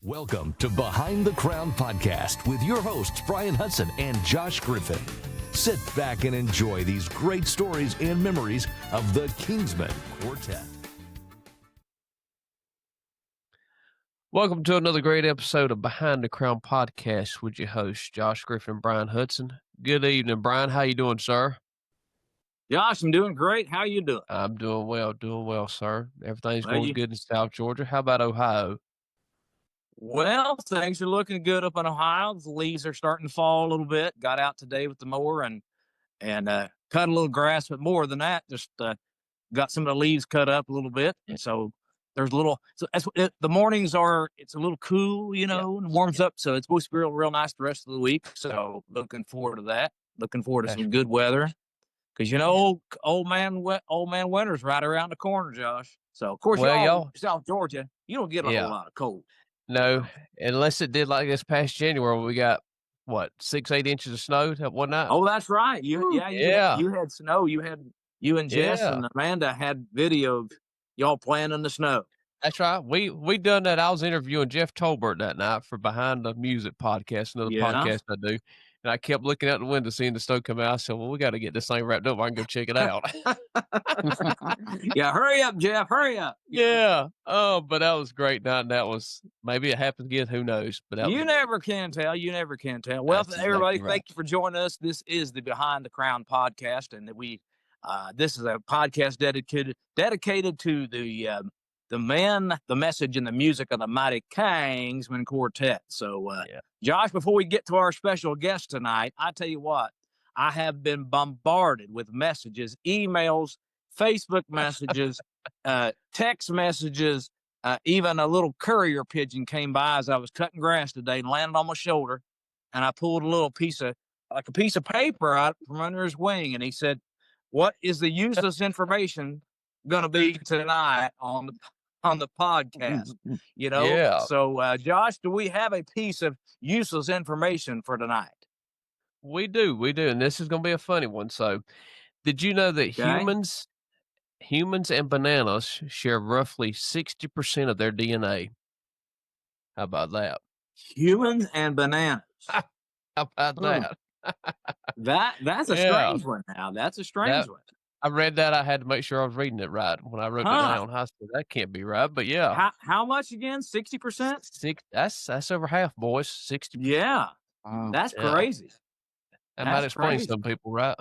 Welcome to Behind the Crown Podcast with your hosts, Brian Hudson and Josh Griffin. Sit back and enjoy these great stories and memories of the Kingsmen Quartet. Welcome to another great episode of Behind the Crown Podcast with your hosts, Josh Griffin and Brian Hudson. Good evening, Brian. How you doing, sir? Josh, I'm doing great. How you doing? I'm doing well, sir. Everything's Well, going good in South Georgia. How about Ohio? Well, things are looking good up in Ohio. The leaves are starting to fall a little bit. Got out today with the mower and cut a little grass, but more than that, just got some of the leaves cut up a little bit. And so there's a little. So the mornings are. It's a little cool, and warms up. So it's supposed to be real nice the rest of the week. So looking forward to that. Looking forward to some good weather. Because old man winter's right around the corner, Josh. So of course, y'all South Georgia, you don't get a whole lot of cold. No, unless it did like this past January, we got 6-8 inches of snow that one night. Oh, that's right. You had snow. You and Jess and Amanda had video of y'all playing in the snow. That's right. We done that. I was interviewing Jeff Tolbert that night for Behind the Music podcast, another podcast I do. And I kept looking out the window, seeing the snow come out. I said, well, we got to get this thing wrapped up. I can go check it out. Yeah, hurry up, Jeff. Hurry up. Yeah. Oh, but that was great night. And that was, maybe it happens again. Who knows? But you never can tell. You never can tell. Well, everybody, thank you for joining us. This is the Behind the Crown podcast. And this is a podcast dedicated to the men, the message, and the music of the mighty Kingsmen Quartet. So, Josh, before we get to our special guest tonight, I tell you what, I have been bombarded with messages, emails, Facebook messages, text messages, even a little courier pigeon came by as I was cutting grass today and landed on my shoulder, and I pulled a little piece of paper out from under his wing, and he said, "What is the useless information going to be tonight on the podcast?" So Josh, do we have a piece of useless information for tonight? We do, and this is going to be a funny one. So, did you know that humans and bananas share roughly 60% of their DNA? How about that? Humans and bananas. How about that? That's a strange one. Now that's a strange one. I read that. I had to make sure I was reading it right when I wrote it down. I said, that can't be right, but yeah. How much again? 60%? That's over half, boys. 60%. Yeah, that's crazy. That might explain some people, right?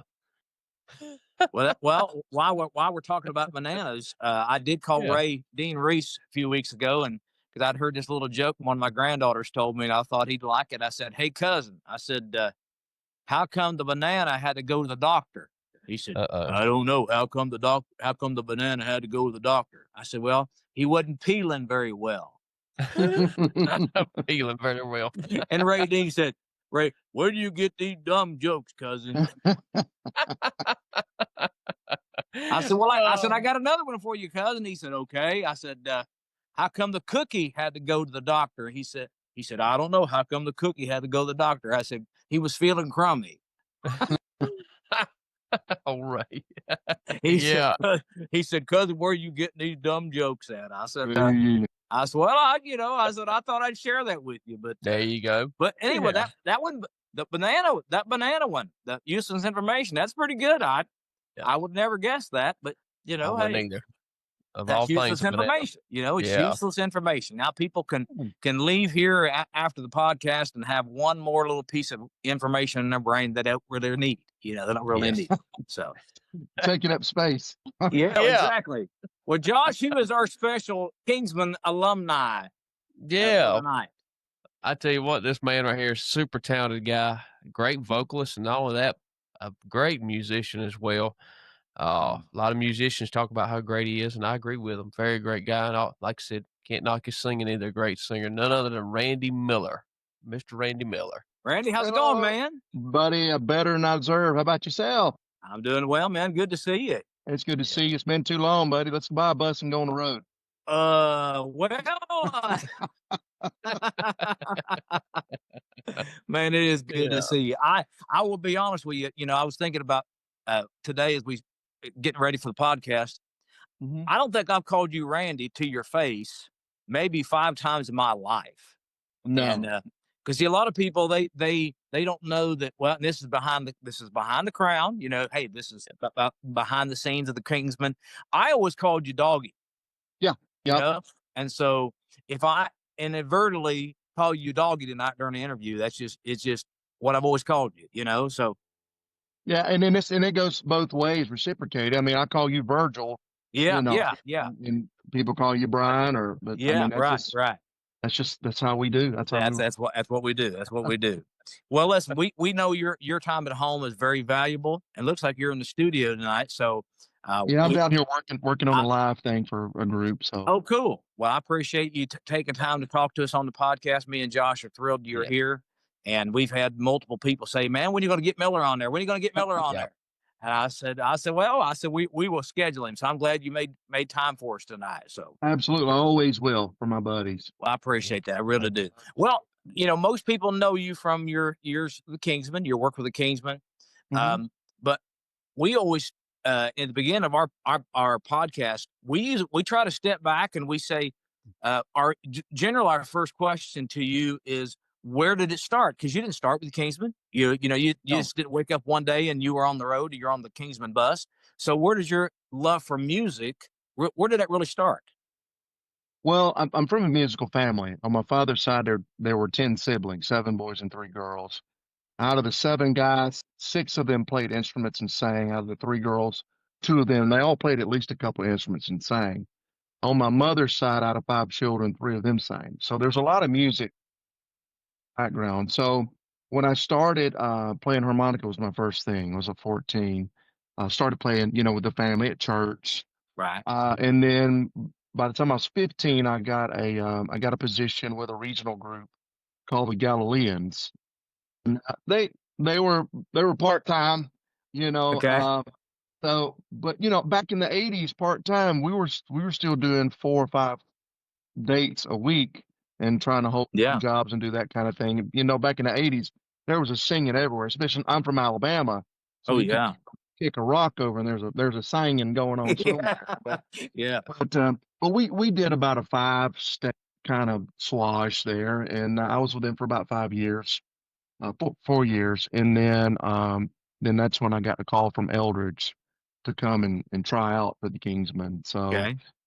Well, while we're talking about bananas, I did call Dean Reese a few weeks ago, and because I'd heard this little joke one of my granddaughters told me, and I thought he'd like it. I said, "Hey, cousin," I said, "how come the banana had to go to the doctor?" He said, "I don't know. How come the banana had to go to the doctor?" I said, "Well, he wasn't peeling very well." Peeling very well. And Ray Dean said, "Ray, where do you get these dumb jokes, cousin?" I said, "Well, I got another one for you, cousin." He said, "Okay." I said, "How come the cookie had to go to the doctor?" He said, "I don't know. How come the cookie had to go to the doctor?" I said, "He was feeling crummy." All right. He said, "Cousin, where are you getting these dumb jokks at?" I said, "Well, I thought I'd share that with you." But there you go. But anyway, that one, that banana one, the useless information, that's pretty good. I would never guess that, but I wouldn't either. Of that's all useless things, information. It's useless information. Now people can leave here after the podcast and have one more little piece of information in their brain that they don't really need. They don't really need. So taking up space. Exactly. Well, Josh, he was our special Kingsman alumni. Yeah. I tell you what, this man right here is a super talented guy, great vocalist, and all of that, a great musician as well. A lot of musicians talk about how great he is, and I agree with him. Very great guy. And like I said, can't knock his singing either. Great singer. None other than Randy Miller. Mr. Randy Miller. Randy, how's it going, man? Buddy, better than I deserve. How about yourself? I'm doing well, man. Good to see you. It's good to see you. It's been too long, buddy. Let's buy a bus and go on the road. Man, it is good to see you. I will be honest with you. I was thinking about today as we getting ready for the podcast. I don't think I've called you Randy to your face maybe 5 times in my life. No. And because a lot of people they don't know that. Well, this is behind the crown. Hey, this is about behind the scenes of the Kingsmen. I always called you Doggy. Yeah. Yep. And so if I inadvertently call you Doggy tonight during the interview, it's just what I've always called you. So Yeah, and then it goes both ways, reciprocated. I mean, I call you Virgil. yeah, Yeah. And people call you Brian, but I mean, right. that's how we do. That's what we do. That's what we do. Well, listen, we know your time at home is very valuable, and looks like you're in the studio tonight. So, yeah, I'm down here working on a live thing for a group. So, oh, cool. Well, I appreciate you taking time to talk to us on the podcast. Me and Josh are thrilled you're here, and we've had multiple people say, "Man, when are you going to get Miller on there? When are you going to get Miller on there?" And I said, we will schedule him. So I'm glad you made time for us tonight. So absolutely, I always will for my buddies. Well, I appreciate that. I really do. Well, most people know you from your years with the Kingsmen, your work with the Kingsmen. But we always, in the beginning of our podcast, we try to step back and we say, our first question to you is, where did it start? Because you didn't start with the Kingsmen. You just didn't wake up one day and you were on the road. You're on the Kingsmen bus. So where does your love for music? Where did that really start? Well, I'm from a musical family. On my father's side, there were 10 siblings, 7 boys and 3 girls. Out of the 7 guys, 6 of them played instruments and sang. Out of the 3 girls, 2 of them, they all played at least a couple of instruments and sang. On my mother's side, out of 5 children, 3 of them sang. So there's a lot of music background. So when I started playing harmonica was my first thing. I was 14. I started playing, with the family at church. Right. And then by the time I was 15, I got a position with a regional group called the Galileans. And they were part-time, Okay. so, but back in the 80s, part-time, we were still doing 4 or 5 dates a week and trying to hold jobs and do that kind of thing. Back in the 80s, there was a singing everywhere, especially I'm from Alabama. So Oh, you yeah. could kick a rock over and there's a singing going on somewhere. But we did about a 5-step kind of swash there, and I was with them for about 5 years, 4 years, and then that's when I got a call from Eldridge to come and try out for the Kingsmen. So,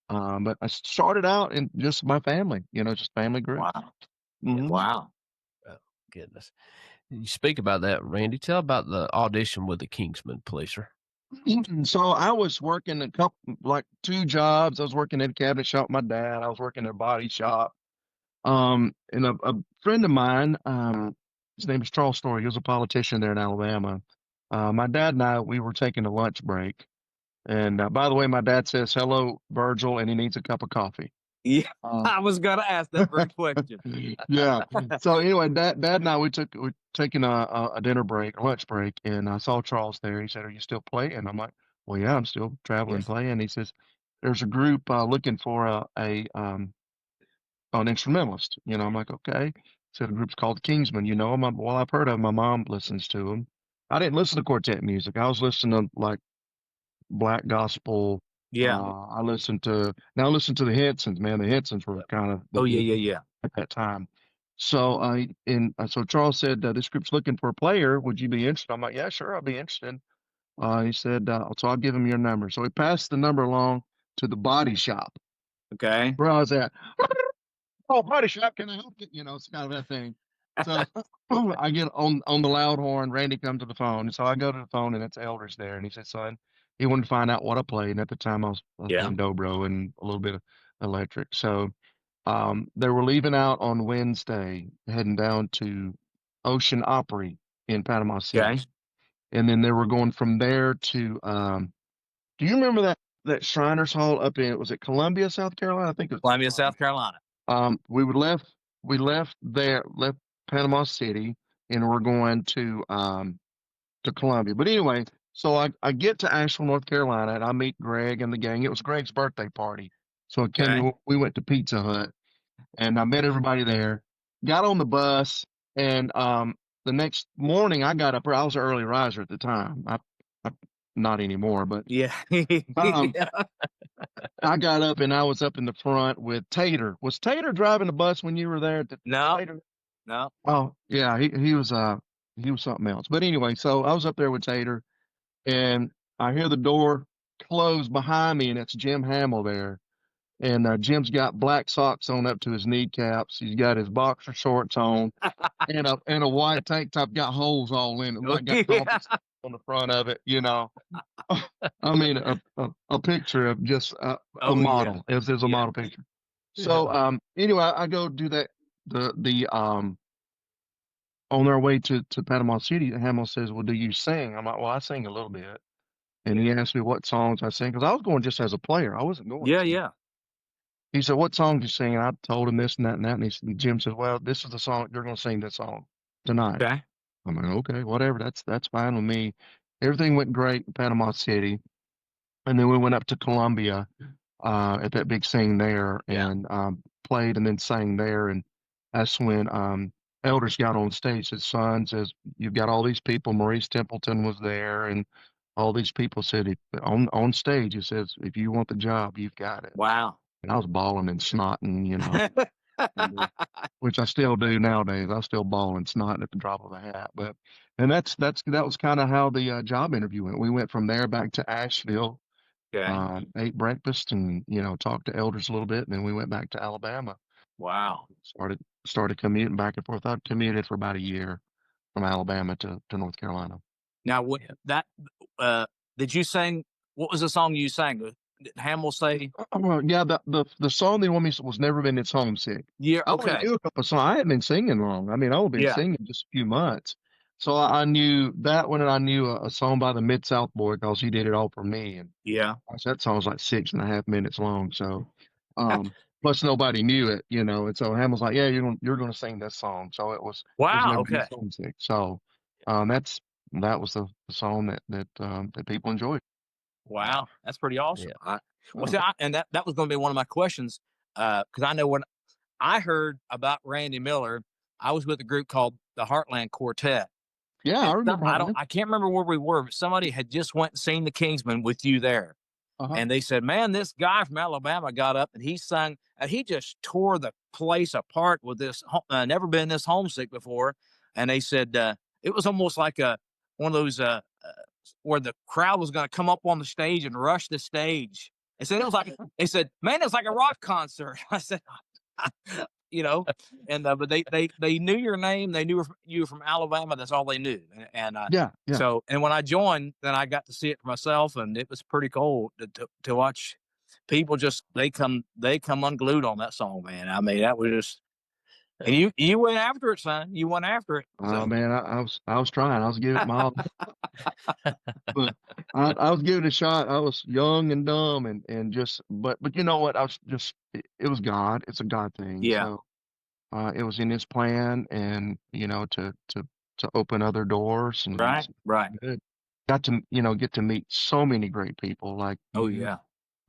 but I started out in just my family, just family group. Wow. Wow. Oh, goodness. You speak about that, Randy. Tell about the audition with the Kingsmen, please, sir. So I was working 2 jobs. I was working at a cabinet shop with my dad. I was working at a body shop. And a friend of mine, his name is Charles Story. He was a politician there in Alabama. My dad and I, we were taking a lunch break. And by the way, my dad says, "Hello, Virgil," and he needs a cup of coffee. Yeah, I was going to ask that very question. Yeah. So anyway, Dad and I, we're taking a dinner break, a lunch break, and I saw Charles there. He said, "Are you still playing?" I'm like, "Well, yeah, I'm still traveling playing." He says, "There's a group looking for an instrumentalist." I'm like, "Okay." He said, "The group's called the Kingsmen. You know them?" Well, I've heard of them. My mom listens to them. I didn't listen to quartet music. I was listening to like black gospel. I listened to the Hensons. Man, the Hensons were kind of at that time. So so Charles said, "This group's looking for a player. Would you be interested?" I'm like, "Yeah, sure, I'll be interested." He said, "So I'll give him your number." So he passed the number along to the body shop. Okay. Where I was at. "Oh, body shop, can I help you?" It's kind of that thing. So I get on the loud horn. Randy comes to the phone, and so I go to the phone, and it's Elders there, and he said, "Son," he wanted to find out what I played, and at the time I was playing dobro and a little bit of electric. So they were leaving out on Wednesday, heading down to Ocean Opry in Panama City, and then they were going from there to. Do you remember that Shriners Hall up in, was it Columbia, South Carolina? I think it was Columbia, South Carolina. We left Panama City, and we're going to Columbia. But anyway, so I get to Asheville, North Carolina, and I meet Greg and the gang. It was Greg's birthday party. So we went to Pizza Hut, and I met everybody there, got on the bus, and the next morning I got up. I was an early riser at the time. I not anymore, but I got up and I was up in the front with Tater. Was Tater driving the bus when you were there? No, No. Oh yeah, he was something else. But anyway, so I was up there with Tater, and I hear the door close behind me, and it's Jim Hamill there. And Jim's got black socks on up to his kneecaps. He's got his boxer shorts on, and a white tank top, got holes all in it. Like got coffee on the front of it, you know. I mean, a picture of just a model. Yeah. It was a model picture. So anyway, I go do that. The On our way to Panama City, Hamill says, "Well, do you sing?" I'm like, "Well, I sing a little bit." And he asked me what songs I sing because I was going just as a player. I wasn't going to sing. Yeah. He said, "What songs you sing?" And I told him this and that and that. And Jim said, "Well, this is the song you're going to sing this song tonight." Okay. I'm like, "Okay, whatever. That's fine with me." Everything went great in Panama City, and then we went up to Colombia at that big sing there and played and then sang there. And that's when Elders got on stage. His son says, "You've got all these people." Maurice Templeton was there, and all these people said, on stage, he says, "If you want the job, you've got it." Wow. And I was bawling and snotting, you know, which I still do nowadays. I still bawl and snot at the drop of a hat. And that was kind of how the job interview went. We went from there back to Asheville, Okay. ate breakfast, and talked to Elders a little bit, and then we went back to Alabama. Wow. Started commuting back and forth. I commuted for about a year from Alabama to North Carolina. Now, did you sing? What was the song you sang? Did Hamill say? Well, yeah, the song they want me was "Never Been It's Homesick." Yeah. I only Okay. knew a couple of songs. I hadn't been singing long. I mean, I've been singing just a few months. So I knew that one, and I knew a song by the Mid-South Boy because he did it all for me. And gosh, that song's like 6.5 minutes long. So, plus nobody knew it, And so Hamill's like, "Yeah, you're gonna sing this song." So it was Wow. Never Been Okay. It's Homesick. So, that was the song that people enjoyed. Wow, that's pretty awesome. Yeah. And that was going to be one of my questions because I know when I heard about Randy Miller, I was with a group called the Heartland Quartet. Yeah, I remember. I can't remember where we were, but somebody had just went and seen the Kingsmen with you there, and they said, "Man, this guy from Alabama got up and he sung, and he just tore the place apart with this. Never been this homesick before." And they said it was almost like one of those where the crowd was going to come up on the stage and rush the stage. They said they said, "Man, it's like a rock concert." I said, and but they knew your name. They knew you were from Alabama. That's all they knew. And Yeah. So, and when I joined, then I got to see it for myself, and it was pretty cool to watch people they come unglued on that song, man. I mean, that was just. And you went after it, son. You went after it. Oh man, I was trying. I was giving it my all. But I was giving it a shot. I was young and dumb and just but you know what? I was just it was God. It's a God thing. Yeah. So it was in His plan, and to open other doors and Right. good. Got to get to meet so many great people like Oh you, yeah.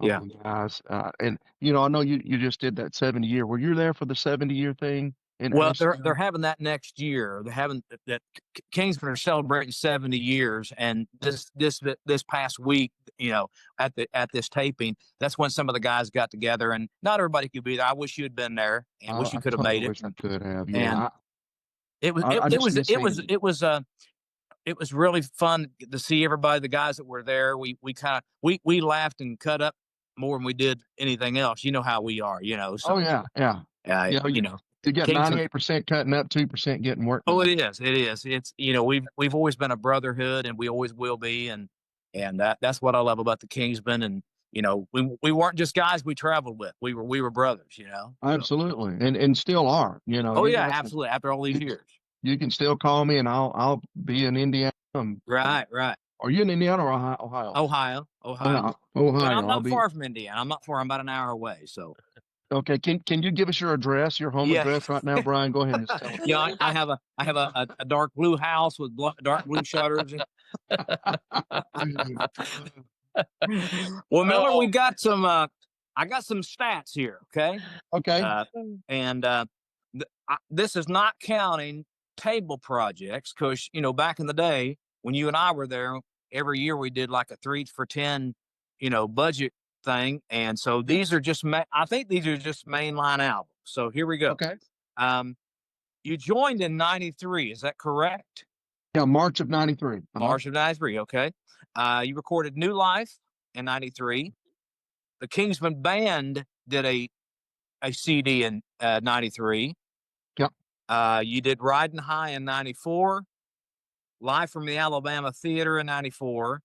all Yeah. the guys. And I know you just did that 70-year. Were you there for the 70-year thing in Well, Asheville? they're having that next year. They're having that Kingsmen are celebrating 70 years, and this past week, at this taping, that's when some of the guys got together, and not everybody could be there. I wish you had been there, and wish you could have made it. Wish I could have. And it was really fun to see everybody, the guys that were there. We laughed and cut up more than we did anything else. You know how we are, So, oh yeah. You got 98% cutting up, 2% getting work. Oh, it is. It's we've always been a brotherhood, and we always will be, and that's what I love about the Kingsmen. And we weren't just guys we traveled with. We were brothers. Absolutely, and still are. Oh yeah, absolutely. After all these years, you can still call me, and I'll be in Indiana. Right. Are you in Indiana or Ohio? Ohio. Ohio. I'm not far from Indiana. I'm about an hour away. So. Okay, can you give us your address, your home address right now, Brian? Go ahead and just tell us. Yeah, I have a dark blue house with dark blue shutters. Well, Miller, we got some. I got some stats here. Okay. Okay. This is not counting table projects, because back in the day when you and I were there, every year we did like a 3 for 10, budget thing, and so these are just I think these are just mainline albums. So here we go. Okay. you joined in 93. Is that correct? Yeah, March of 93. March of 93. Okay. You recorded New Life in 93. The Kingsmen Band did a CD in 93. Yep. You did Riding High in 94. Live from the Alabama Theater in 94.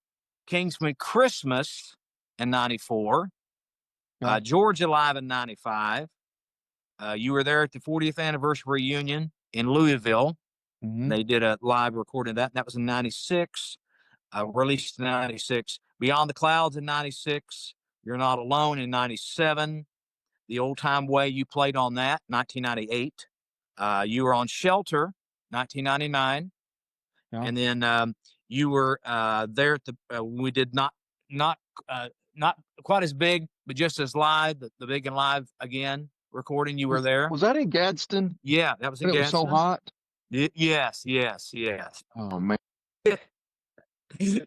Kingsman Christmas in 94. Yep. Georgia Live in 95. You were there at the 40th anniversary reunion in Louisville. Mm-hmm. They did a live recording of that. That was in 96. Released in 96. Beyond the Clouds in 96. You're Not Alone in 97. The Old Time Way, you played on that, 1998. You were on Shelter, 1999. Yeah. And then you were there at the, we did not quite as big, but just as live, the Big and Live again recording. You were there. Was that in Gadsden? Yeah, that was in Gadsden. It was so hot. Yes. Oh man.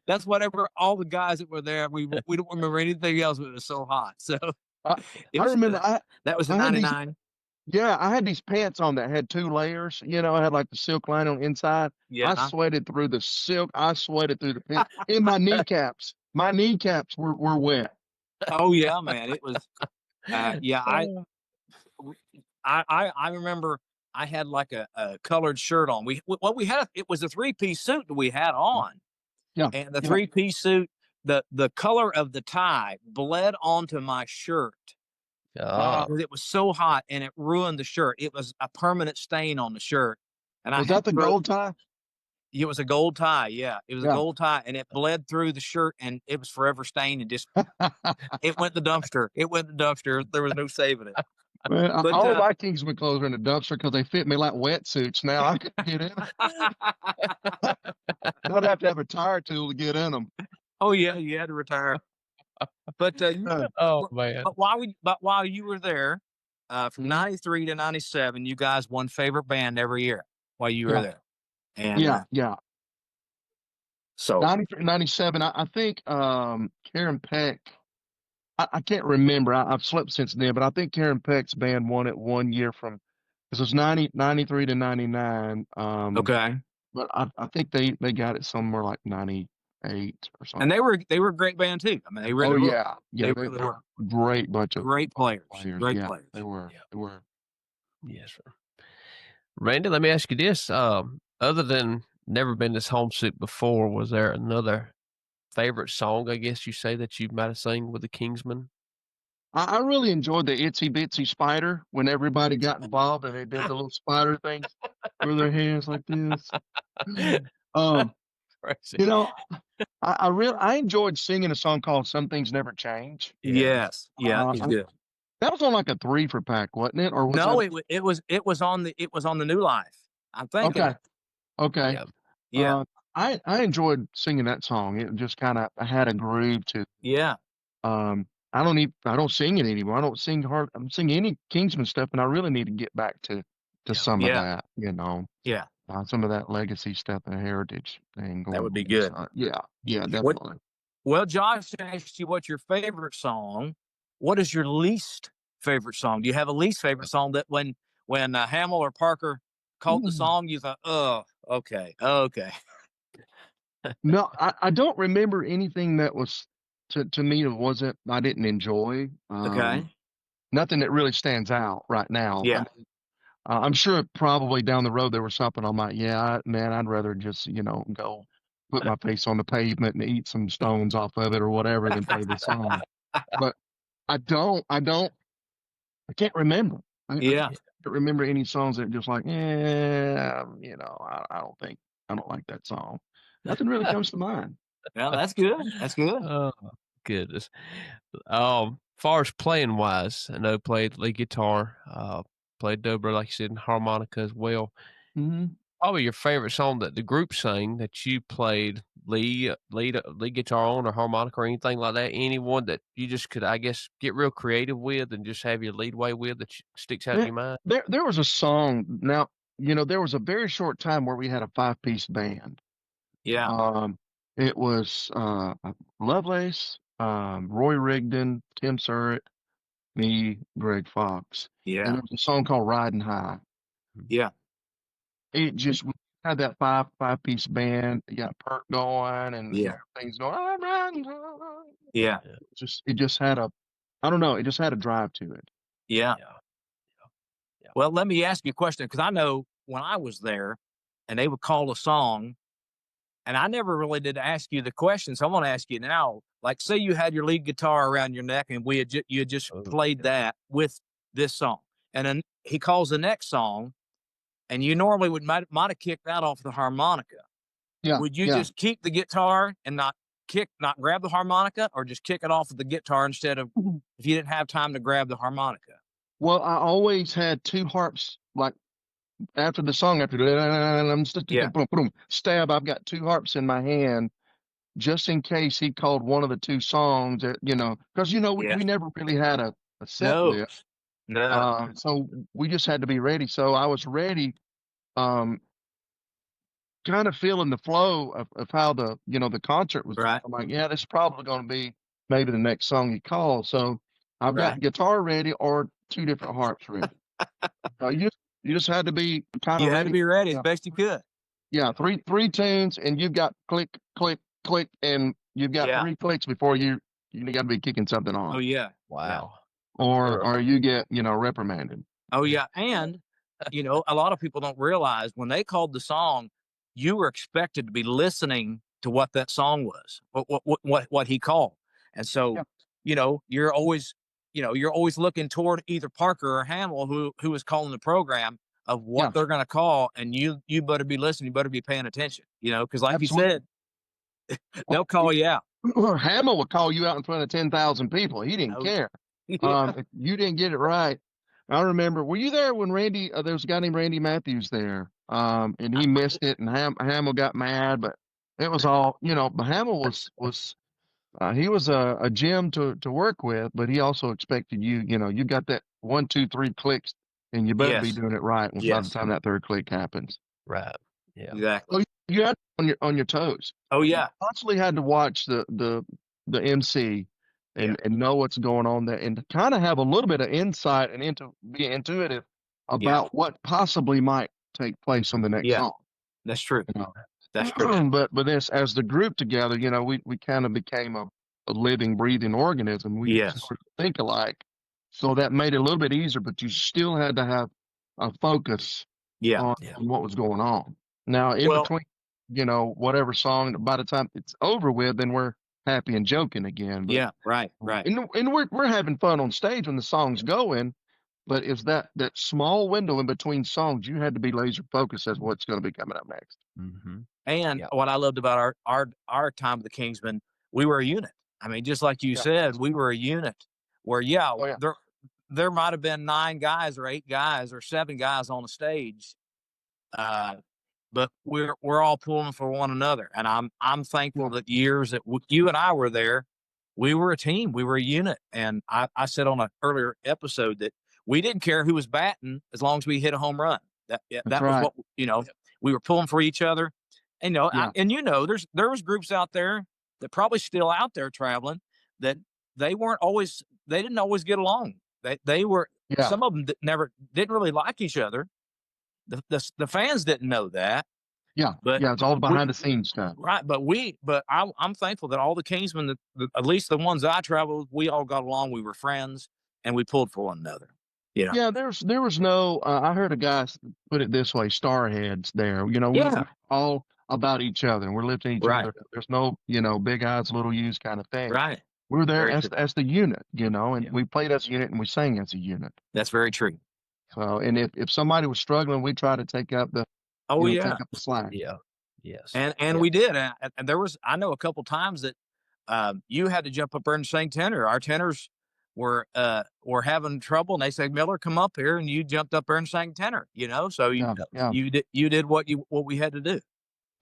That's whatever all the guys that were there. We don't remember anything else, but it was so hot. So I remember that was in 99. Yeah, I had these pants on that had 2 layers. You know, I had like the silk lining on the inside. Yeah. I sweated through the silk. I sweated through the pants. In my kneecaps. My kneecaps were wet. Oh yeah, man. It was. Yeah, I remember I had like a colored shirt on. What we had, it was a 3-piece suit that we had on. Yeah. And the 3-piece suit, the color of the tie bled onto my shirt. It was so hot and it ruined the shirt. It was a permanent stain on the shirt. And was that the gold tie? It was a gold tie. Yeah, it was a gold tie, and it bled through the shirt, and it was forever stained, and just it went in the dumpster. There was no saving it. Man, all of my Kingsman clothes are in the dumpster because they fit me like wetsuits. Now I can get in them. I'd have to have a tire tool to get in them. Oh yeah, you had to retire. But oh man! But while you were there, from 93 to 97, you guys won favorite band every year while you were there. And yeah. So 93, 97, I think Karen Peck. I can't remember. I've slept since then, but I think Karen Peck's band won it one year from. This was 93 to 99. Okay. But I think they got it somewhere like 98 or something. And they were a great band too. I mean, they really were. They were a great bunch of great players. Great players. They were. Yes, sir. Randy, let me ask you this. Other than Never Been This Homesick Before, was there another favorite song, I guess you say, that you might have sang with the Kingsmen? I really enjoyed the Itsy Bitsy Spider when everybody got involved and they did the little spider things with their hands like this. You know, I enjoyed singing a song called Some Things Never Change. Yes. Yeah, it's good. That was on like a 3-for-pack, wasn't it? Or was no, it was on the New Life. I'm thinking. Okay. Yeah. I enjoyed singing that song. It just kind of had a groove to it. Yeah. I don't sing it anymore. I don't sing I'm singing any Kingsman stuff, and I really need to get back to some of that, you know. Yeah. Some of that legacy stuff and heritage thing. That would be good. Yeah, definitely. Well, Josh asked you what's your favorite song. What is your least favorite song? Do you have a least favorite song that when Hamill or Parker called the song, you thought, oh, okay. No, I don't remember anything that was to me I didn't enjoy. Okay. Nothing that really stands out right now. Yeah. I'm sure probably down the road there was something I'm like, man, I'd rather just, go put my face on the pavement and eat some stones off of it or whatever than play the song. But I can't remember. I can't remember any songs that just like, I don't like that song. Nothing really comes to mind. Well, that's good. That's good. Oh, goodness. Far as playing wise, I know played lead guitar, played dobro, like you said, and harmonica as well. Mm-hmm. Probably your favorite song that the group sang that you played lead guitar on, or harmonica or anything like that. Anyone that you just could, I guess, get real creative with and just have your lead way with that sticks out in your mind. There was a song. Now, there was a very short time where we had a 5-piece band. Yeah. It was Lovelace, Roy Rigdon, Tim Surratt, me, Greg Fox. Yeah. And there was a song called Riding High. Yeah. it just had that five-piece band. You got Perk going and things going. I'm riding home. Yeah. It just had a, I don't know, it just had a drive to it. Yeah. Well, let me ask you a question, because I know when I was there and they would call a song, and I never really did ask you the question, so I'm going to ask you now. Like, say you had your lead guitar around your neck and you had just played that with this song, and then he calls the next song, and you normally might have kicked that off the harmonica. Yeah. Would you just keep the guitar and not grab the harmonica, or just kick it off of the guitar instead of, if you didn't have time to grab the harmonica? Well, I always had two harps, like after the song, stab, I've got two harps in my hand just in case he called one of the two songs, because we never really had a set list. No. So we just had to be ready. So I was ready, kind of feeling the flow of how the concert was. Right. I'm like, yeah, this is probably going to be maybe the next song he calls. So I've got guitar ready or two different harps ready. You just had to be kind of ready. You had to be ready as best you could. Yeah, three tunes, and you've got click, click, click, and you've got 3 clicks before you got to be kicking something on. Oh yeah. Wow. Or you get reprimanded. Oh yeah, and a lot of people don't realize when they called the song, you were expected to be listening to what that song was, what he called, and so you're always looking toward either Parker or Hamill, who is calling the program, of what they're going to call, and you better be listening, you better be paying attention, because like Absolutely. you said, they'll call you out. Hamill would call you out in front of 10,000 people. He didn't care. If you didn't get it right. I remember, were you there when Randy, there was a guy named Randy Matthews there, and he missed it, and Hamill got mad, but it was all, but Hamill was he was a gem to work with, but he also expected you got that 1, 2, 3 clicks, and you better be doing it right by the time that third click happens. Right. Yeah. So Exactly. you had on your toes. Oh yeah. You constantly had to watch the MC and know what's going on there, and to kind of have a little bit of insight and be intuitive about what possibly might take place on the next song. That's true. That's true. But this, as the group together, we kind of became a living, breathing organism. We sort of think alike, so that made it a little bit easier. But you still had to have a focus on what was going on. Now, in between, whatever song, by the time it's over with, then we're happy and joking again. But, right. And we're having fun on stage when the song's going. But it's that small window in between songs, you had to be laser focused as what's going to be coming up next. Mm-hmm. And what I loved about our time with the Kingsmen, we were a unit. I mean, just like you said, we were a unit where, there might have been 9 guys or 8 guys or 7 guys on the stage, but we're all pulling for one another. And I'm thankful that years that you and I were there, we were a team, we were a unit. And I said on an earlier episode that we didn't care who was batting as long as we hit a home run. That was what we were pulling for each other. And there was groups out there that probably still out there traveling that they didn't always get along. They were some of them didn't really like each other. The fans didn't know that. Yeah, but it's all behind the scenes stuff. Right, but I'm thankful that all the Kingsmen, at least the ones I traveled, we all got along. We were friends, and we pulled for one another. Yeah, there was no. I heard a guy put it this way: starheads. There, we're all about each other, and we're lifting each other. There's no, big eyes, little U's kind of thing. Right. We're there as the unit, and we played as a unit and we sang as a unit. That's very true. So, and if somebody was struggling, we try to take up the take up the slack. Yeah. Yes. And we did. And there was, I know a couple times that you had to jump up there and sing tenor. Our tenors were having trouble, and they said, "Miller, come up here," and you jumped up there and sang tenor. So you did what we had to do.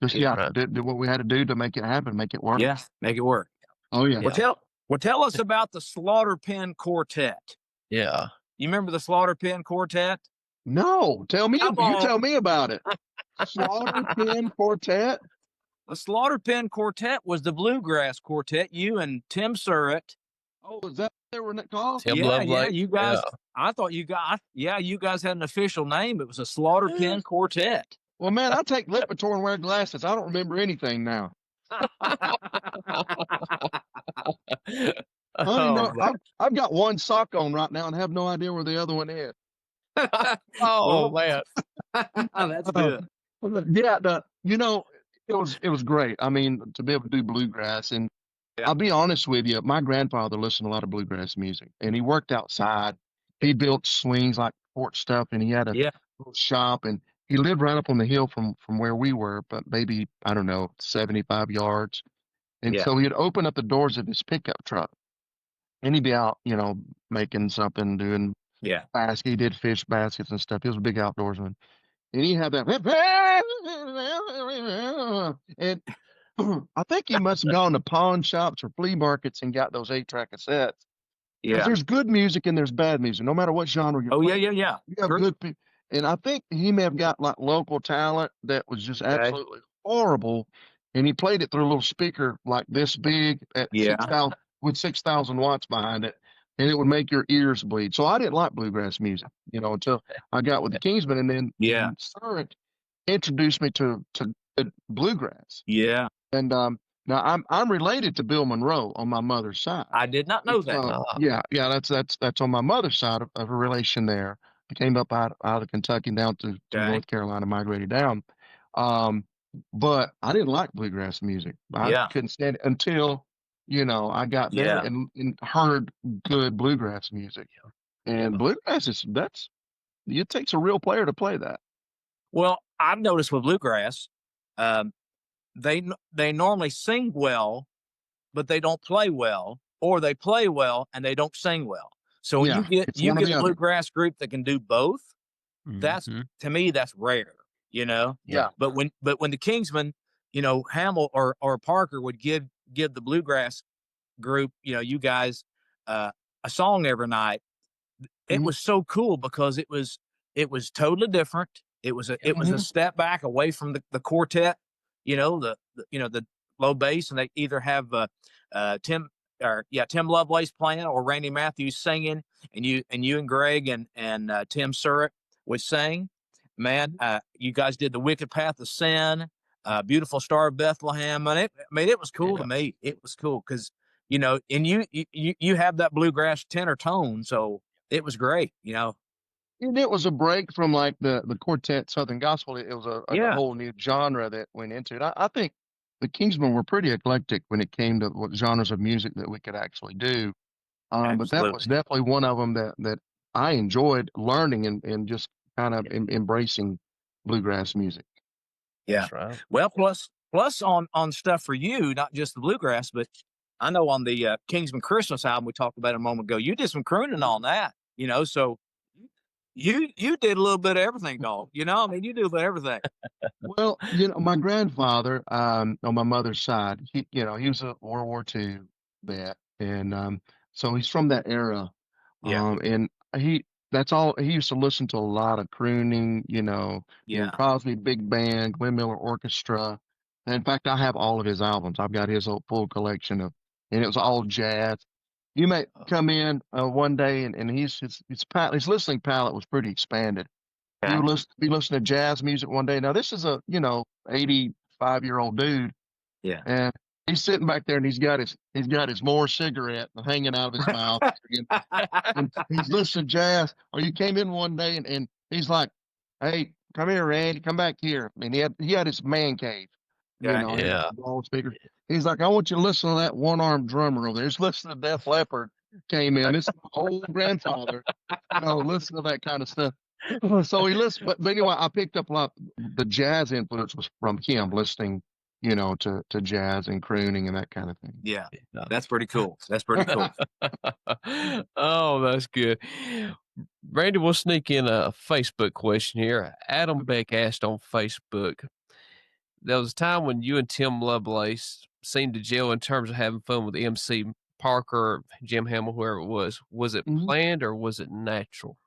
Just did what we had to do to make it happen, make it work. Yeah, make it work. Oh yeah. Tell us about the Slaughter Pen Quartet. Yeah. You remember the Slaughter Pen Quartet? No, tell me. You tell me about it. Slaughter Pen Quartet. The Slaughter Pen Quartet was the bluegrass quartet. You and Tim Surratt. Oh, is that what they were called? Tim yeah. You guys. Yeah. I thought you guys. Yeah, you guys had an official name. It was a Slaughter Pen Quartet. Well, man, I take Lipitor and wear glasses. I don't remember anything now. I don't even know. I've got one sock on right now and have no idea where the other one is. Oh man, that's good. Yeah, it was great. I mean, to be able to do bluegrass, and I'll be honest with you, my grandfather listened to a lot of bluegrass music, and he worked outside. He built swings like porch stuff, and he had a little shop, and he lived right up on the hill from where we were, but maybe, I don't know, 75 yards. And so he'd open up the doors of his pickup truck, and he'd be out, making something, doing basket. He did fish baskets and stuff. He was a big outdoorsman. And he had that, and I think he must have gone to pawn shops or flea markets and got those 8-track cassettes. Because there's good music and there's bad music, no matter what genre you're playing. Yeah. You have good people. And I think he may have got like local talent that was just absolutely horrible. And he played it through a little speaker like this big at 6,000 with 6,000 watts behind it. And it would make your ears bleed. So I didn't like bluegrass music, until I got with the Kingsmen, and then Surrett introduced me to good bluegrass. Yeah. And now I'm related to Bill Monroe on my mother's side. I did not know that. Yeah, that's on my mother's side of a relation there. I came up out of Kentucky down to North Carolina, migrated down. But I didn't like bluegrass music. I couldn't stand it until, I got there and heard good bluegrass music. And bluegrass it takes a real player to play that. Well, I've noticed with bluegrass, they normally sing well, but they don't play well, or they play well and they don't sing well. So when you get a bluegrass group that can do both, that's to me that's rare, Yeah. But when the Kingsmen, Hamill or Parker would give the bluegrass group, you guys, a song every night, it was so cool because it was totally different. It was a step back away from the quartet, the low bass, and they either have Tim Lovelace playing or Randy Matthews singing, and you and Greg and Tim Surrett would sing. Man, you guys did The Wicked Path of Sin, Beautiful Star of Bethlehem, and it was cool to me. It was cool because and you have that bluegrass tenor tone, so it was great. And it was a break from like the quartet Southern gospel. It was a whole new genre that went into it. I think the Kingsmen were pretty eclectic when it came to what genres of music that we could actually do. But that was definitely one of them that I enjoyed learning and just kind of embracing bluegrass music. Yeah. That's right. Well, plus on stuff for you, not just the bluegrass, but I know on the Kingsman Christmas album we talked about a moment ago, you did some crooning on that, so you did a little bit of everything, dog. You do a bit of everything. Well, my grandfather, on my mother's side, he was a World War II vet, and so he's from that era. And that's all he used to listen to, a lot of crooning, Bing Crosby Big Band, Glenn Miller Orchestra. And in fact, I have all of his albums. I've got his full collection and it was all jazz. You may come in one day and his listening palette was pretty expanded. He would be listening to jazz music one day. Now this is a 85-year-old dude, and he's sitting back there and he's got his more cigarette hanging out of his mouth, and he's listening to jazz. Or you came in one day and he's like, "Hey, come here, Randy, come back here." And he had his man cave, wall speakers. He's like, "I want you to listen to that one-armed drummer over there. Just listen to Def Leppard." Came in. This is my old grandfather, listen to that kind of stuff. So he listened, but anyway, I picked up a lot. The jazz influence was from him, listening, to jazz and crooning and that kind of thing. Yeah, that's pretty cool. That's pretty cool. Oh, that's good. Randy, we'll sneak in a Facebook question here. Adam Beck asked on Facebook, there was a time when you and Tim Lovelace seemed to gel in terms of having fun with MC Parker, Jim Hamill, whoever it was. Was it planned or was it natural?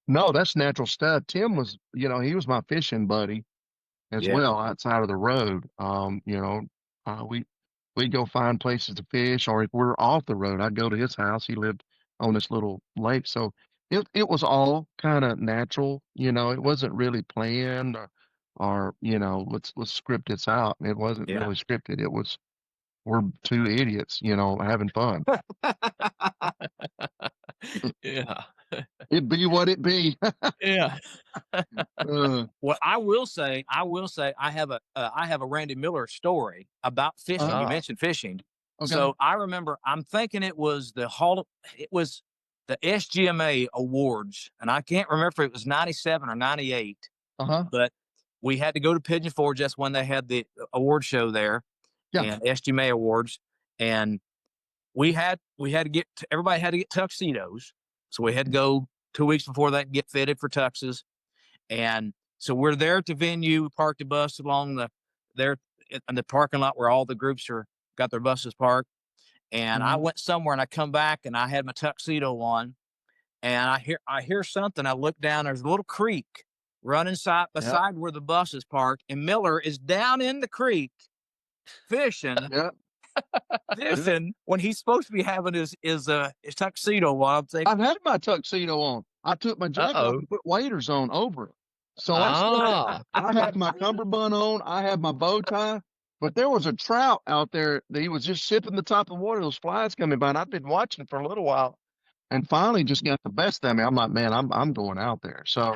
No, that's natural stuff. Tim was, he was my fishing buddy as well outside of the road. We'd go find places to fish, or if we're off the road, I'd go to his house. He lived on this little lake. So it was all kind of natural, it wasn't really planned or let's script this out. And it wasn't really scripted. It was, we're two idiots, having fun. Yeah. It be what it be. Yeah. Well, I will say, I have a Randy Miller story about fishing. You mentioned fishing. Okay. So I remember, I'm thinking it was the SGMA Awards, and I can't remember if it was 97 or 98. But we had to go to Pigeon Forge. That's when they had the award show there, and SGMA Awards, and we had to everybody had to get tuxedos, so we had to go 2 weeks before that and get fitted for tuxes. And so we're there at the venue. We parked the bus along there in the parking lot where all the groups got their buses parked. And I went somewhere and I come back and I had my tuxedo on, and I hear something. I look down. There's a little creek running beside where the bus is parked, and Miller is down in the creek fishing. Fishing when he's supposed to be having his tuxedo on. I'm thinking, I've had my tuxedo on. I took my jacket off and put waders on over it. So I had my cummerbund on. I had my bow tie. But there was a trout out there that he was just sipping the top of the water. Those flies coming by, and I've been watching for a little while, and finally just got the best of me. I'm like, man, I'm going out there. So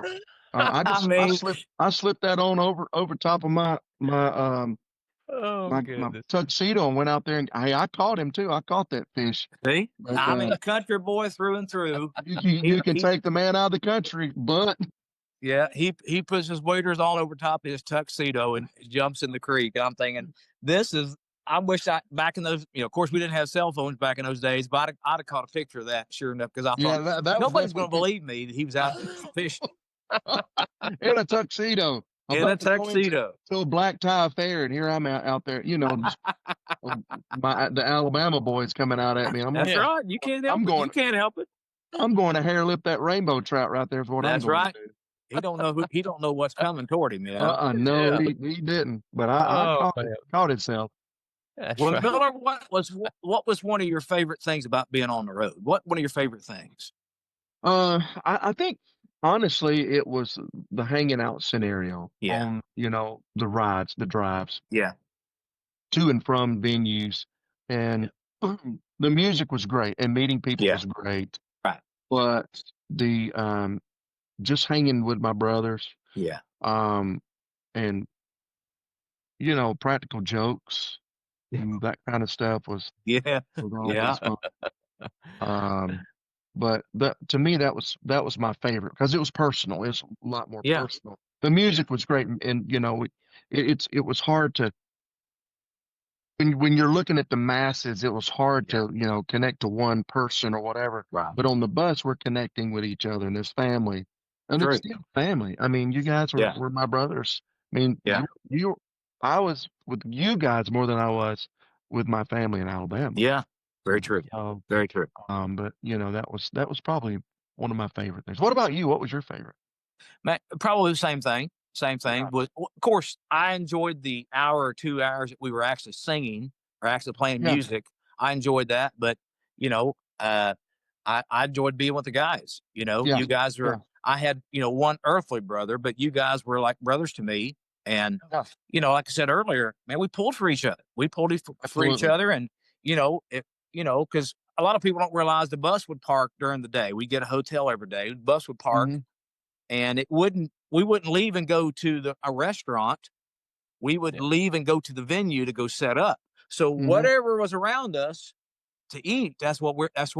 I slipped that on over top of my tuxedo and went out there, and I caught him too. I caught that fish. See, I'm a country boy through and through. You can take the man out of the country, but he puts his waders on over top of his tuxedo and jumps in the creek. I'm thinking, I wish back in those, of course we didn't have cell phones back in those days, but I'd have caught a picture of that, sure enough, because I thought nobody's going to believe me that he was out fishing in a tuxedo. To a black tie affair, and here I'm out there, just, the Alabama boys coming out at me. That's right. You can't help it. You can't help it. I'm going to hair lip that rainbow trout right there. For what I'm going to do. He don't know what's coming toward him. No, he didn't. But I caught itself. Well, right. Miller, what was one of your favorite things about being on the road? What one of your favorite things? I think honestly it was the hanging out scenario. On, the rides, the drives. Yeah. To and from venues, and the music was great, and meeting people was great. Right. But the just hanging with my brothers. Yeah. And practical jokes. That kind of stuff was fun. But to me that was my favorite because it was personal. It's a lot more personal. The music was great, and it was hard to when you're looking at the masses, it was hard to connect to one person or whatever. Right. But on the bus, we're connecting with each other, and there's family, and it's still family. I mean, you guys were my brothers. I mean, I was with you guys more than I was with my family in Alabama. Yeah, very true. Very true. But that was probably one of my favorite things. What about you? What was your favorite? Probably the same thing. Same thing. Of course, I enjoyed the hour or 2 hours that we were actually singing or actually playing music. I enjoyed that, but I enjoyed being with the guys. You guys were. I had one earthly brother, but you guys were like brothers to me. And like I said earlier, man, we pulled for each other. We pulled for each other, and because a lot of people don't realize the bus would park during the day. We get a hotel every day. The bus would park, and we wouldn't leave and go to a restaurant. We would leave and go to the venue to go set up. So whatever was around us to eat, that's where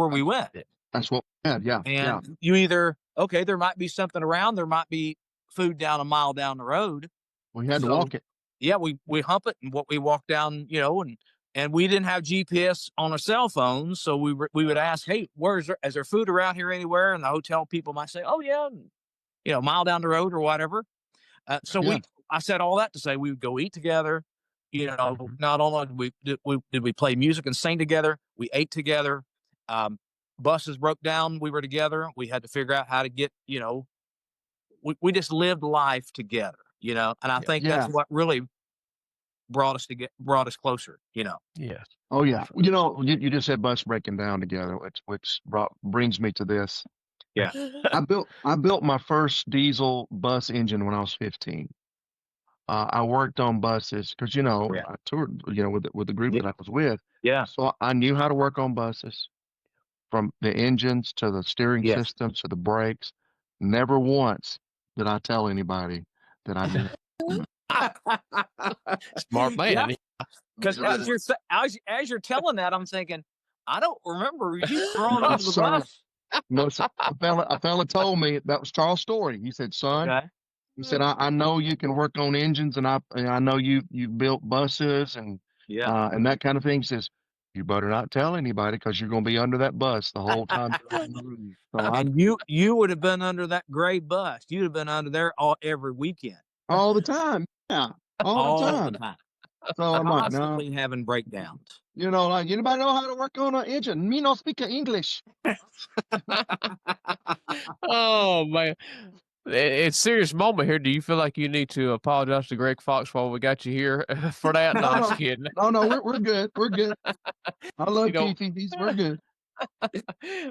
we went. That's what we had, And you either, there might be something around, there might be food down a mile down the road. We had to walk it. Yeah, we hump it, and we walk down, and we didn't have GPS on our cell phones, so we would ask, hey, is there food around here anywhere? And the hotel people might say, oh yeah, a mile down the road or whatever. I said all that to say we would go eat together. Not only did we play music and sing together, we ate together. Buses broke down, we were together. We had to figure out how to get, we just lived life together, and I think that's what really brought us closer, Yes. Oh yeah. You just said bus breaking down together, which brings me to this. Yeah. I built my first diesel bus engine when I was 15. I worked on buses because Yeah. I toured with the group Yeah. that I was with. Yeah. So I knew how to work on buses, from the engines to the steering Yes. systems to the brakes. Never once did I tell anybody that I knew. Smart Yeah. man. Because as you're telling that, I'm thinking, I don't remember you throwing No, under the sir. bus. No, sir. A fella told me that was Charles' story. He said, "Son," Okay. he said, I know you can work on engines, and I know you built buses and Yeah. that kind of thing." He says, "You better not tell anybody because you're going to be under that bus the whole time you're on the road." So And you would have been under that gray bus. You'd have been under there every weekend, all the time, yeah, all the all the time. time, So I'm like, no, constantly having breakdowns. like, anybody know how to work on an engine? Me no speak English. Oh man. It's a serious moment here. Do you feel like you need to apologize to Greg Fox while we got you here for that? No, I'm just kidding. No, we're good. We're good. I love You know, Keith. We're good. Oh,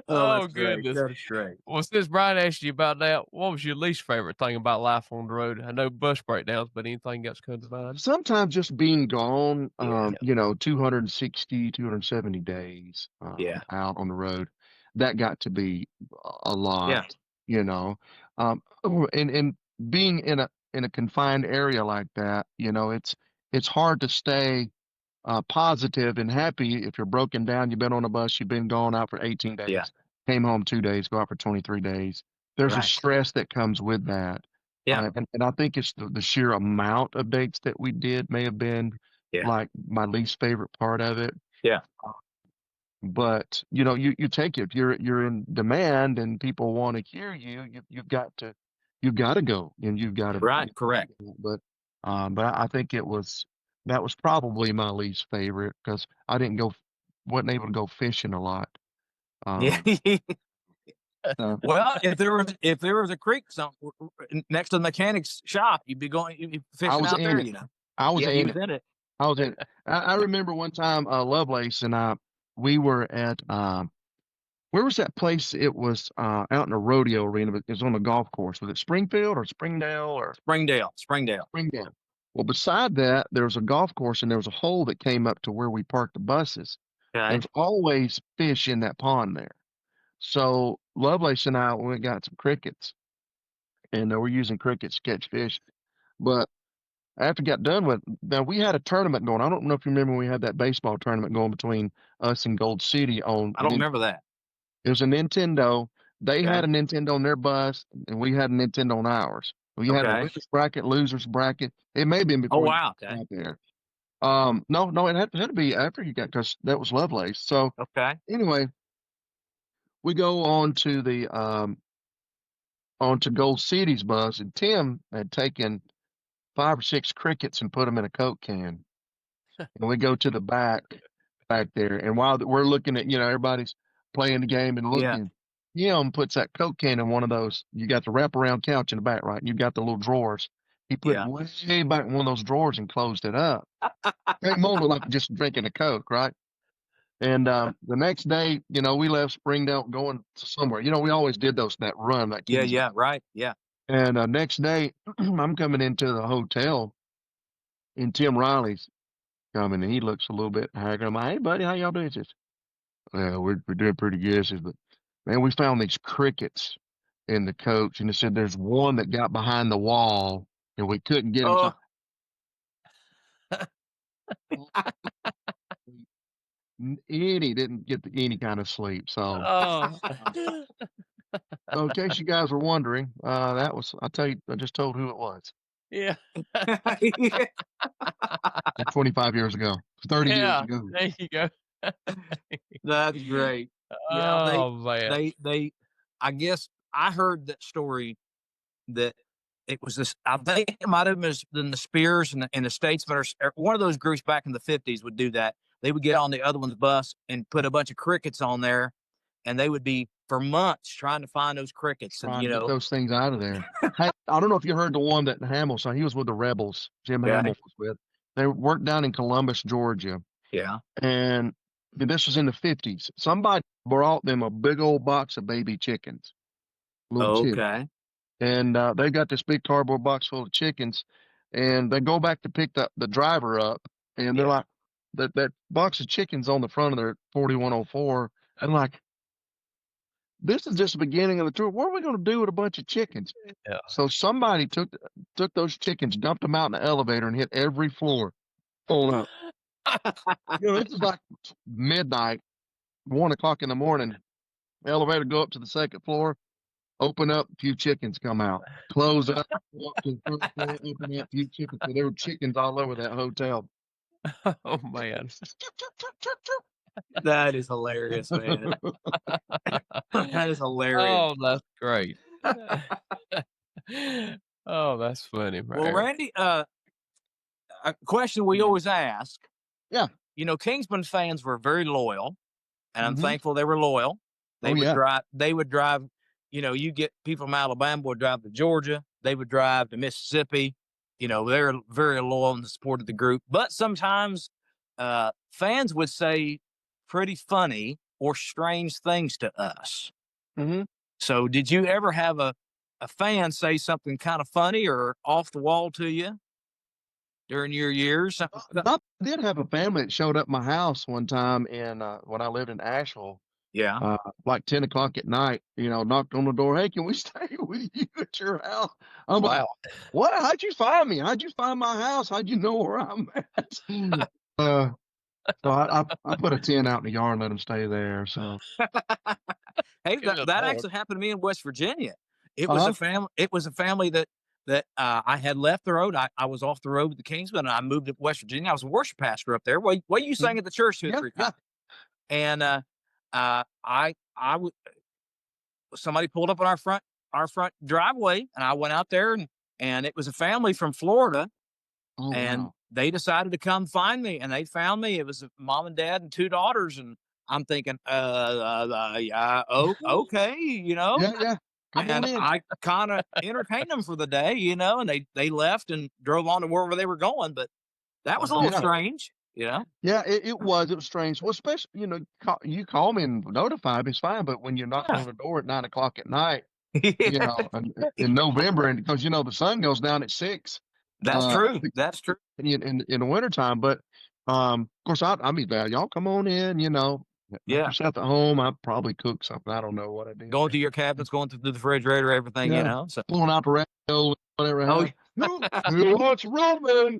oh that's great. goodness. That's great. Well, since Brian asked you about that, what was your least favorite thing about life on the road? I know bus breakdowns, but anything else comes to mind? Sometimes just being gone, Yeah. 260, 270 days Yeah. out on the road, that got to be a Yeah. lot, you know. And being in a confined area like that, it's hard to stay positive and happy if you're broken down. You've been on a bus, you've been gone out for 18 Yeah. days, came home 2 days, go out for 23 days. There's a Right. stress that comes with that. Yeah. And I think it's the sheer amount of dates that we did may have been Yeah. like my least favorite part of it. Yeah. But you take it. You're in demand and people want to hear you. You've got to go and you've got to. Right. Correct. But I think that was probably my least favorite because I wasn't able to go fishing a lot. Yeah. So Well, if there was a creek next to the mechanic's shop, you'd be I fishing was out in there. it. I was Yeah, he in was it. in it. I was in it. I remember one time, Lovelace and I, we were at, where was that place? It was out in a rodeo arena, but it was on a golf course. Was it Springfield or Springdale or Springdale. Springdale? Well, beside that, there was a golf course and there was a hole that came up to where we parked the buses. Okay. There's always fish in that pond there. So Lovelace and I went and got some crickets, and we're using crickets to catch fish. But after we got done with, now we had a tournament going. I don't know if you remember when we had that baseball tournament going between us and Gold City I don't remember that. it was a Nintendo. They Okay. had a Nintendo on their bus, and we had a Nintendo on ours. We had a Okay. winners bracket, losers bracket. It may have been Oh before you wow. Okay. got there. No, it had to be after you got because that was Lovelace. So Okay. anyway, we go on to onto Gold City's bus, and Tim had taken 5 or 6 crickets and put them in a Coke can. And we go to the back there, and while we're looking at, everybody's playing the game and Yeah. looking, Tim puts that Coke can in one of those. You got the wraparound couch in the back, right? And you've got the little drawers. He put Yeah. it way back in one of those drawers and closed it up. Came on like just drinking a Coke, right? And the next day, we left Springdale going to somewhere. We always did that run, that Yeah. Kingsman. Yeah. Right. Yeah. And next day, I'm coming into the hotel, and Tim Riley's coming, and he looks a little bit haggard. I'm like, "Hey, buddy, how y'all doing?" He says, "Well, we're doing pretty good." He says, "But man, we found these crickets in the coach," and he said, "There's one that got behind the wall, and we couldn't get him." Oh. Eddie didn't get any kind of sleep. So, Oh. so in case you guys were wondering, that was, I tell you, I just told who it was. Yeah. 25 years ago, 30 years Yeah. ago. There you go. That's great. Yeah. Oh man. They. I guess I heard that story that it was this. I think it might have been the Spears and the Statesmen or one of those groups back in the 50s would do that. They would get on the other one's bus and put a bunch of crickets on there, and they would be for months trying to find those crickets. Trying to get those things out of there. Hey, I don't know if you heard the one that Hamill saw. He was with the Rebels. Jim Yeah. Hamill was with. They worked down in Columbus, Georgia, Yeah. and this was in the 50s. Somebody brought them a big old box of baby chickens, little chicks. Okay. And they got this big cardboard box full of chickens. and they go back to pick the driver up, and they're like, that box of chickens on the front of their 4104, and like, this is just the beginning of the tour. What are we going to do with a bunch of chickens? Yeah. So somebody took those chickens, dumped them out in the elevator, and hit every floor. Oh no! This is like midnight, 1 o'clock in the morning. The elevator go up to the second floor, open up, a few chickens come out. Close up, walk to the first floor, open up, a few chickens. So there were chickens all over that hotel. Oh man. That is hilarious, man. That is hilarious. Oh, that's great. Oh, that's funny, man. Well, Randy, a question we always ask. Yeah. Kingsman fans were very loyal, and I'm Mhm. thankful they were loyal. They Oh, would yeah. drive. They would drive. You get people from Alabama would drive to Georgia. They would drive to Mississippi. They're very loyal and supported the group. But sometimes fans would say pretty funny or strange things to us. Mhm. So did you ever have a fan say something kind of funny or off the wall to you during your years? I did have a family that showed up at my house one time when I lived in Asheville. Yeah. Like 10 o'clock at night, knocked on the door. Hey, can we stay with you at your house? I'm like, Wow. what? How'd you find me? How'd you find my house? How'd you know where I'm at? So I put a tent out in the yard and let them stay there. So Hey, Good that Lord. actually happened to me in West Virginia. It was a family. It was a family that I had left the road. I was off the road with the Kingsmen, and I moved to West Virginia. I was a worship pastor up there. Well, you sang at the church 2 or 3 times, and I would. Somebody pulled up on our front driveway, and I went out there, and it was a family from Florida, and wow. they decided to come find me, and they found me. It was a mom and dad and 2 daughters, and I'm thinking, yeah, okay, Yeah. Come on and in. I kind of entertained them for the day, and they left and drove on to wherever they were going. But that was a little strange, Yeah, it was strange. Well, especially, you call me and notify me, it's fine. But when you're knocking on the door at 9 o'clock at night, in November, and because the sun goes down at 6. That's true. That's true. In the wintertime. But of course, I mean, y'all come on in. Make yourself at home. I probably cook something. I don't know what I did. Going through your cabinets, going through the refrigerator, everything, So pulling out the ravioli, whatever. Who wants ramen?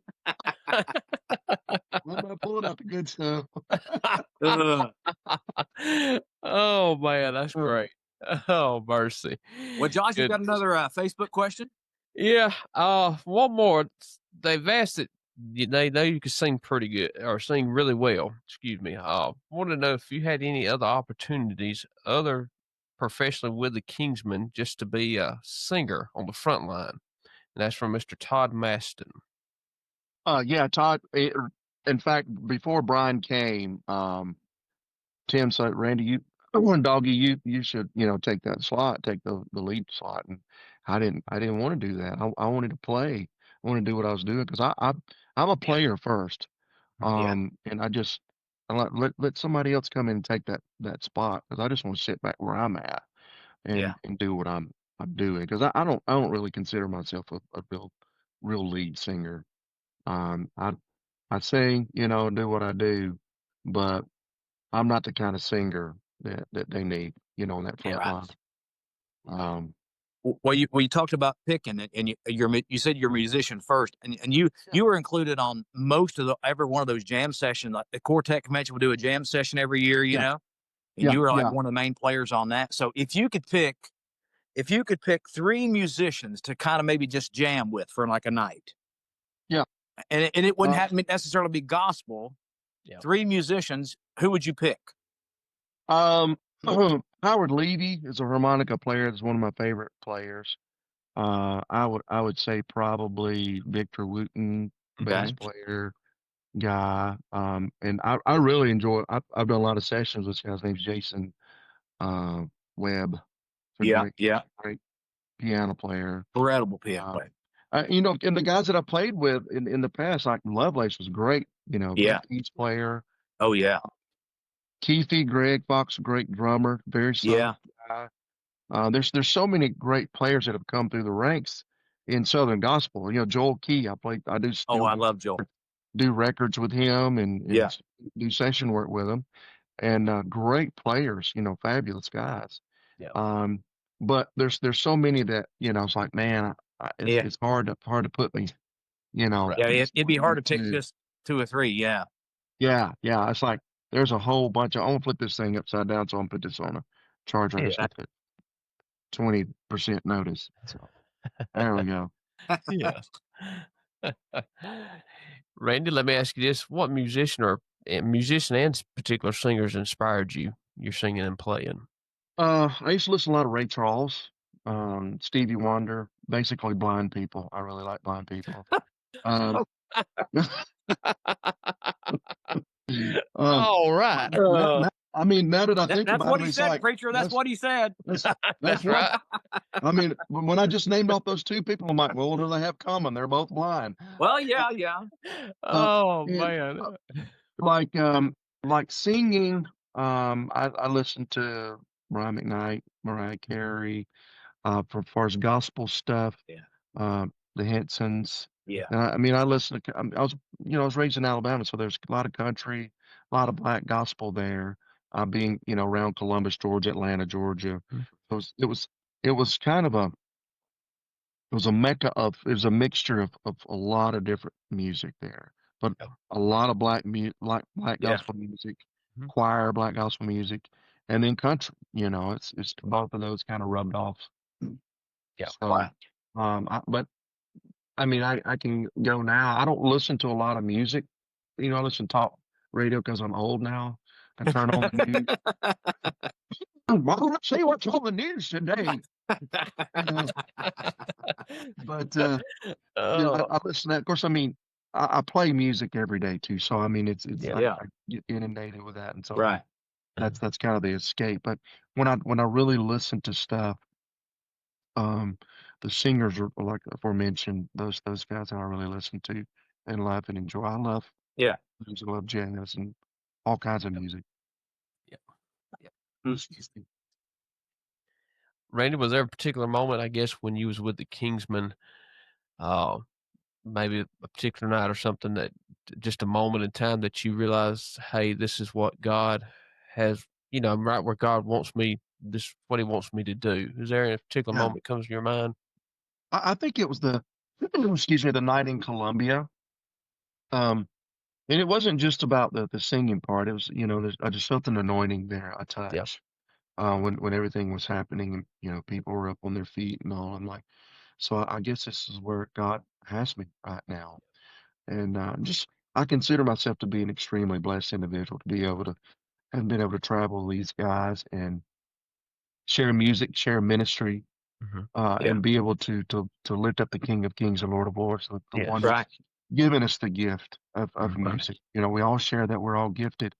I'm pulling out the good stuff. Oh man, that's great. Oh mercy. Well, Josh, you got another Facebook question? Yeah. One more. They've asked it. They know you can sing pretty good or sing really well. Excuse me. Want to know if you had any other opportunities other professionally with the Kingsmen just to be a singer on the front line. And that's from Mr. Todd Maston. Yeah, Todd. In fact, before Brian came, Tim said, "Randy, Doggy, you should, take that slot, take the lead slot." And I didn't want to do that. I wanted to play. I wanted to do what I was doing because I'm a player first. And I let somebody else come in and take that spot because I just want to sit back where I'm at and do what I'm doing because I don't really consider myself a real lead singer. I sing, do what I do, but I'm not the kind of singer that they need, on that front line. Well, you talked about picking it, and you said you're a musician first, and you were included on most of every one of those jam sessions. Like the Quartet Convention will do a jam session every year, and you were like one of the main players on that. So if you could pick 3 musicians to kind of maybe just jam with for like a night, and it wouldn't have to necessarily be gospel. 3 musicians, who would you pick? Howard Levy is a harmonica player. That's one of my favorite players. I would say probably Victor Wooten, bass player guy. And I really enjoy. I've done a lot of sessions with this guy's name's Jason Webb. Great piano player. Incredible piano player. And the guys that I played with in the past, like Lovelace was great. Great keys player. Oh yeah. Keithy, Greg Fox, a great drummer, very soft guy. There's so many great players that have come through the ranks in Southern gospel. Joel Key. I do Oh, still I love Joel. do records with him and Yeah. do session work with him, and great players. Fabulous guys. Yeah. But there's so many that it's like, man, it's hard to put me. Right. Yeah, it's it'd be hard to pick to- just 2 or 3. Yeah. Yeah, it's like there's a whole bunch of. I'm gonna flip this thing upside down, so I'm gonna put this on a charger. I just Yeah. hit the 20% notice. So there we go. Yeah. Randy, let me ask you this: what musician and particular singers inspired you? Your singing and playing. I used to listen to a lot of Ray Charles, Stevie Wonder, basically blind people. I really like blind people. Um, All right. I mean, now that I think That's about what it, he it's said, like preacher. That's what he said. that's That's what right. I mean. When I just named off those two people, I'm like, well, what do they have common? They're both blind. Well, yeah. Oh And man. like singing, I listen to Brian McKnight, Mariah Carey, for far as gospel stuff, Yeah. the Hensons. Yeah. And I mean, I listen to, I was, I was raised in Alabama, so there's a lot of country, a lot of black gospel there, being, around Columbus, Georgia, Atlanta, Georgia. Mhm. It was kind of a mecca it was a mixture of a lot of different music there, but Yeah. a lot of black black Yeah. gospel music, Mhm. choir, black gospel music, and then country. It's both of those kind of rubbed off. Yeah. So, but I mean, I can go now. I don't listen to a lot of music. I listen to talk radio because I'm old now. I turn on the news. Well, let's see what's on the news today. But I listen to that. Of course, I mean, I play music every day too. So I mean, it's Yeah. I get inundated with that, and so Right. that's kind of the escape. But when I really listen to stuff, um, the singers are like aforementioned, those guys that I really listen to and love and enjoy. I love Yeah. blues, I love jazz and all kinds of music. Yeah. Excuse me. Randy, was there a particular moment, I guess, when you was with the Kingsmen, uh, maybe a particular night or something that just a moment in time that you realized, hey, this is what God has, I'm right where God wants me. This is what He wants me to do. Is there a particular Yeah. moment comes to your mind? I think it was excuse me, the night in Columbia. And it wasn't just about the singing part. It was, I just felt an anointing there, a Yeah. touch, when everything was happening and, people were up on their feet and all. I'm like, so I guess this is where God has me right now. And I consider myself to be an extremely blessed individual to be able to have been able to travel with these guys and share music, share ministry, Mm-hmm. Yeah. and be able to lift up the King of Kings and Lord of Lords, the Yes. one Right. that's given us the gift of Mhm. music. We all share that we're all gifted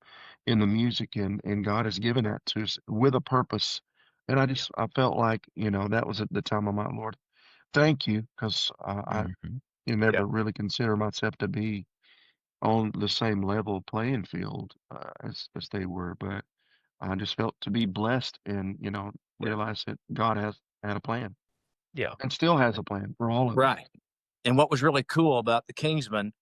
in the music, and God has given that to us with a purpose. And I felt like, that was at the time of my Lord. Thank you, because I Mhm. never really consider myself to be on the same level playing field as they were, but I just felt to be blessed and, realize that God has had a plan Yeah. and still has a plan for all of us. Right. And what was really cool about the Kingsmen,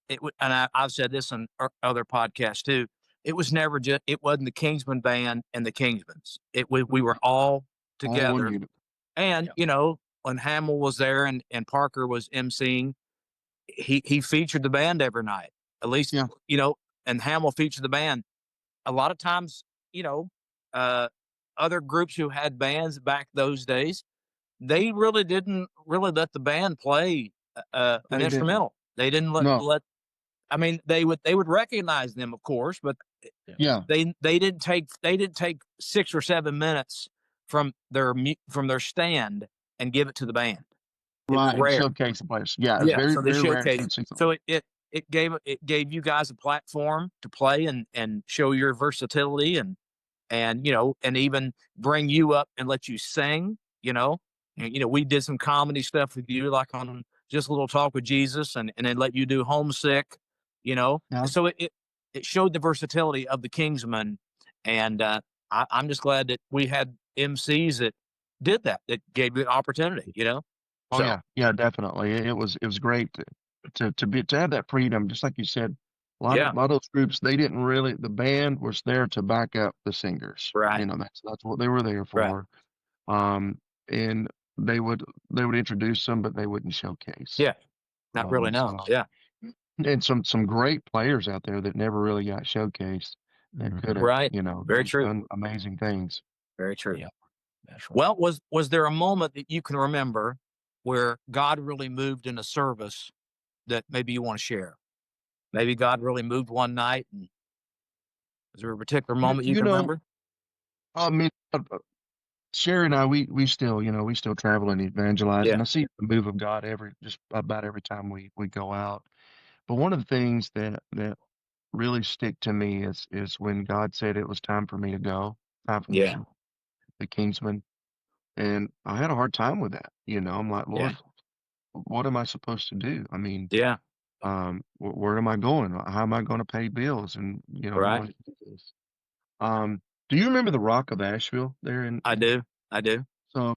and I've said this on other podcasts too. It wasn't the Kingsman band and the Kingsmans. We were all together. All one unit. And when Hamill was there and Parker was emceeing, he featured the band every night. At least and Hamill featured the band. A lot of times, other groups who had bands back those days, they really didn't really let the band play an They didn't. instrumental. They didn't No. let. I mean, they would recognize them, of course, but Yeah. they didn't take 6 or 7 minutes from their stand and give it to the band. It was Right. And rare. showcase the place. Yeah. It's Yeah, very, so they very rare to showcased. see something. So it gave you guys a platform to play and show your versatility and and even bring you up and let you sing. And, we did some comedy stuff with you, like on Just a Little Talk with Jesus, and then let you do Homesick. Yeah. So it showed the versatility of the Kingsmen, and I'm just glad that we had MCs that did that. It gave you an opportunity, Oh So, yeah, definitely. It was great to have that freedom, just like you said. yeah, A lot of those groups, they didn't really. The band was there to back up the singers. right, That's what they were there right. for. And they would introduce them, but they wouldn't showcase. Yeah, not really, no. So Yeah, and some great players out there that never really got showcased that could have, right. Very true. done amazing things. Very true. Yeah, that's right. Well, was there a moment that you can remember where God really moved in a service that maybe you want to share? Maybe God really moved one night, and is there a particular You, moment you you can know, remember? I mean, Sherry and I, we still, we still travel and evangelize, Yeah, and I see the move of God just about every time we go out. But one of the things that really stick to me is when God said it was time for me to go, time for me yeah, to the Kingsman, and I had a hard time with that. I'm like, yeah, Lord, what am I supposed to do? I mean, yeah. where am I going? How am I going to pay bills? And how am I Right. going to do this? Do you remember the Rock of Asheville there I do. I do. so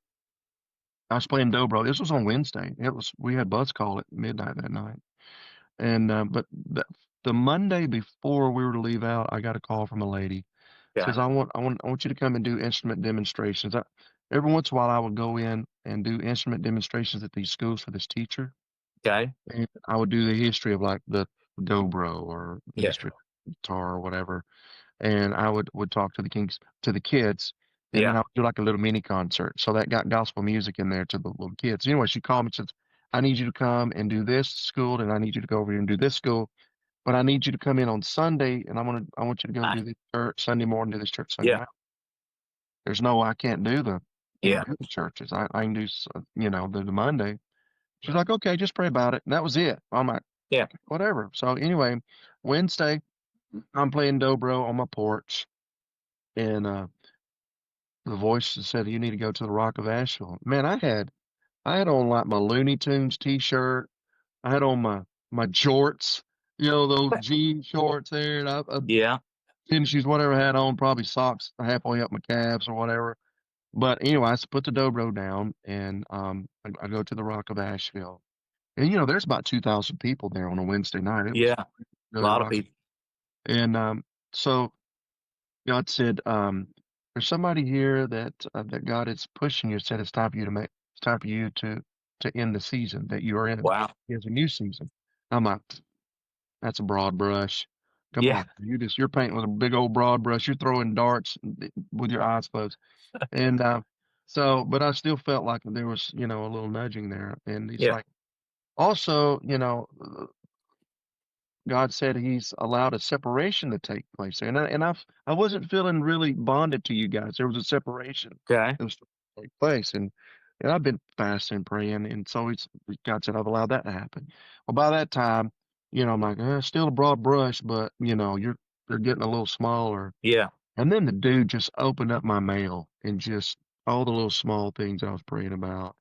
I was playing dobro. This was on Wednesday. We had bus call at midnight that night. And but the Monday before we were to leave out, I got a call from a lady. Okay. Says I want you to come and do instrument demonstrations. Every once in a while I would go in and do instrument demonstrations at these schools for this teacher. Okay. And I would do the history of like the dobro or the Yeah. history of guitar or whatever. And I would talk to the kids, and then Yeah. I would do like a little mini concert. So that got gospel music in there to the little kids. Anyway, she called me and says, I need you to come and do this school, and I need you to go over here and do this school. But I need you to come in on Sunday, and I want you to go I, do this church Sunday morning, do this church Sunday yeah. night. There's no, I can't Yeah. do the churches. I can do, the Monday. She's like, okay, just pray about it. And that was it. I'm like, Yeah. okay, whatever. So anyway, Wednesday, I'm playing dobro on my porch, and the voice that said, you need to go to the Rock of Asheville. Man, I had on like my Looney Tunes t-shirt. I had on my jorts, those jean shorts there, and Yeah. tennis shoes, whatever I had on, probably socks halfway up my calves or whatever. But anyway, I put the dobro down, and I go to the Rock of Asheville. And there's about 2,000 people there on a Wednesday night. It was Yeah. A really lot of rocking. people. And so God said, "There's somebody here that God is pushing you. Said it's time for you to end the season that you are in. Wow. Here's a new season." I'm like, "That's a broad brush. Come Yeah. on, you're painting with a big old broad brush. You're throwing darts with your eyes closed." And but I still felt like there was a little nudging there. And he's Yeah. like, also, God said He's allowed a separation to take place there, and I wasn't feeling really bonded to you guys. There was a separation Okay. that was to take place, and I've been fasting and praying, and so God said I've allowed that to happen. Well, by that time, I'm like, still a broad brush, but they're getting a little smaller. Yeah. And then the dude just opened up my mail and just all the little small things I was praying about.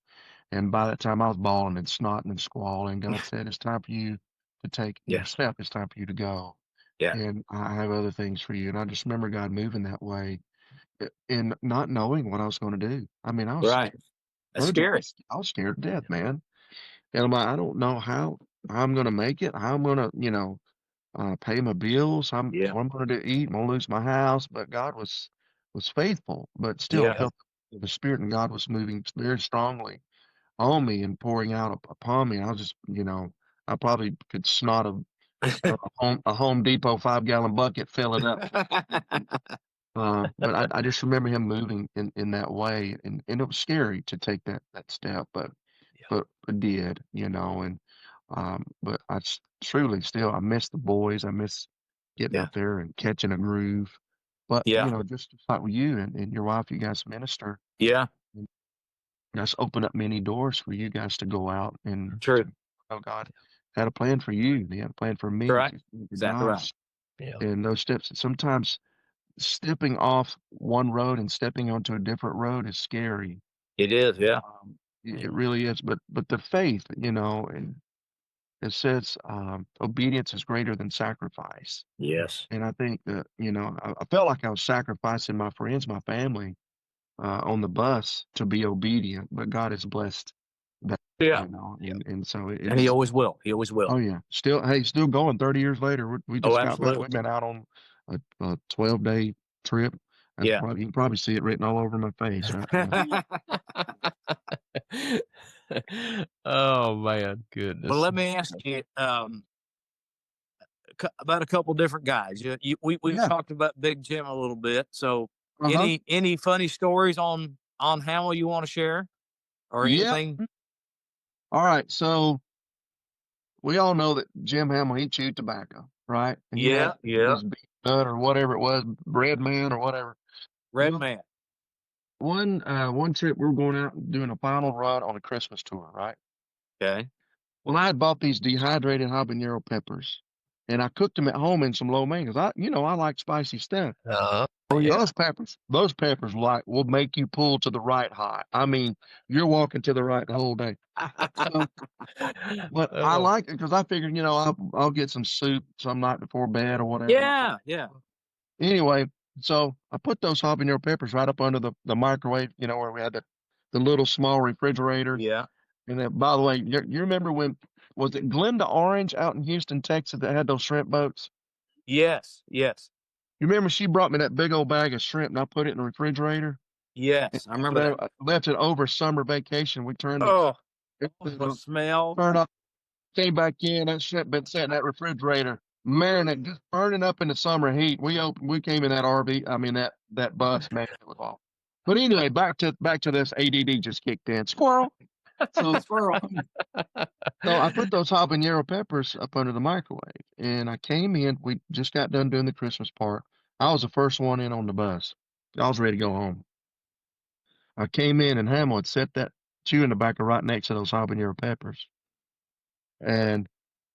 And by that time, I was bawling and snotting and squalling. God said, it's time for you to take your Yeah. step. It's time for you to go. Yeah. And I have other things for you. And I just remember God moving that way and not knowing what I was going to do. I mean, I was Right. scared. That's scary. I was scared to death, man. And I'm like, I don't know how I'm going to make it, how I'm going to, pay my bills. Yeah. What I'm going to do, eat. I'm going to lose my house. But God was faithful. But still, I Yeah. felt the Spirit and God was moving very strongly on me and pouring out upon me. I was just, I probably could snot a Home Depot 5-gallon bucket, fill it up. But I just remember him moving in that way, and it was scary to take that step, but I did, and but truly still I miss the boys. I miss getting Yeah. up there and catching a groove. But Yeah. just like with you and your wife, you guys minister. Yeah. That's opened up many doors for you guys to go out and True. God had a plan for you. He had a plan for me Right. to do Exactly right. jobs Yeah. and those steps. Sometimes stepping off one road and stepping onto a different road is scary. It is. Yeah. It really is. But the faith, and it says obedience is greater than sacrifice. Yes. And I think that, I felt like I was sacrificing my friends, my family, on the bus to be obedient, but God has blessed that, Yeah. and so it's. And he always will. He always will. Oh yeah, still going. 30 years later, we just got back. We've been out on a 12-day trip. You can probably see it written all over my face right now. Oh man, goodness. Well, let me ask you about a couple different guys. We've talked about Big Jim a little bit. So, any funny stories on Hamill you want to share, or anything? All right, so we all know that Jim Hamill, he chewed tobacco, right? And he had his beef nut or whatever it was, Red Man or whatever. Red Man. One trip we were going out and doing a final run on a Christmas tour, right? Okay. Well, I had bought these dehydrated habanero peppers, and I cooked them at home in some lo mein because I like spicy stuff. Those peppers will make you pull to the right high. I mean, you're walking to the right the whole day. But I like it because I figured, I'll get some soup some night before bed or whatever. Yeah. Anyway, so I put those habanero peppers right up under the microwave, where we had the little small refrigerator. Yeah. And then, by the way, you remember was it Glenda Orange out in Houston, Texas, that had those shrimp boats? Yes. You remember she brought me that big old bag of shrimp and I put it in the refrigerator? Yes, I remember that. I left it over summer vacation. We turned the smell. Turned off, came back in. That shrimp been sitting in that refrigerator, marinating, just burning up in the summer heat. We came in that RV. I mean that bus, man, it was awful. But anyway, back to this. ADD just kicked in. Squirrel. So Squirrel. So I put those habanero peppers up under the microwave, and I came in. We just got done doing the Christmas part. I was the first one in on the bus. I was ready to go home. I came in, and Hamill had set that chewing tobacco right next to those habanero peppers. And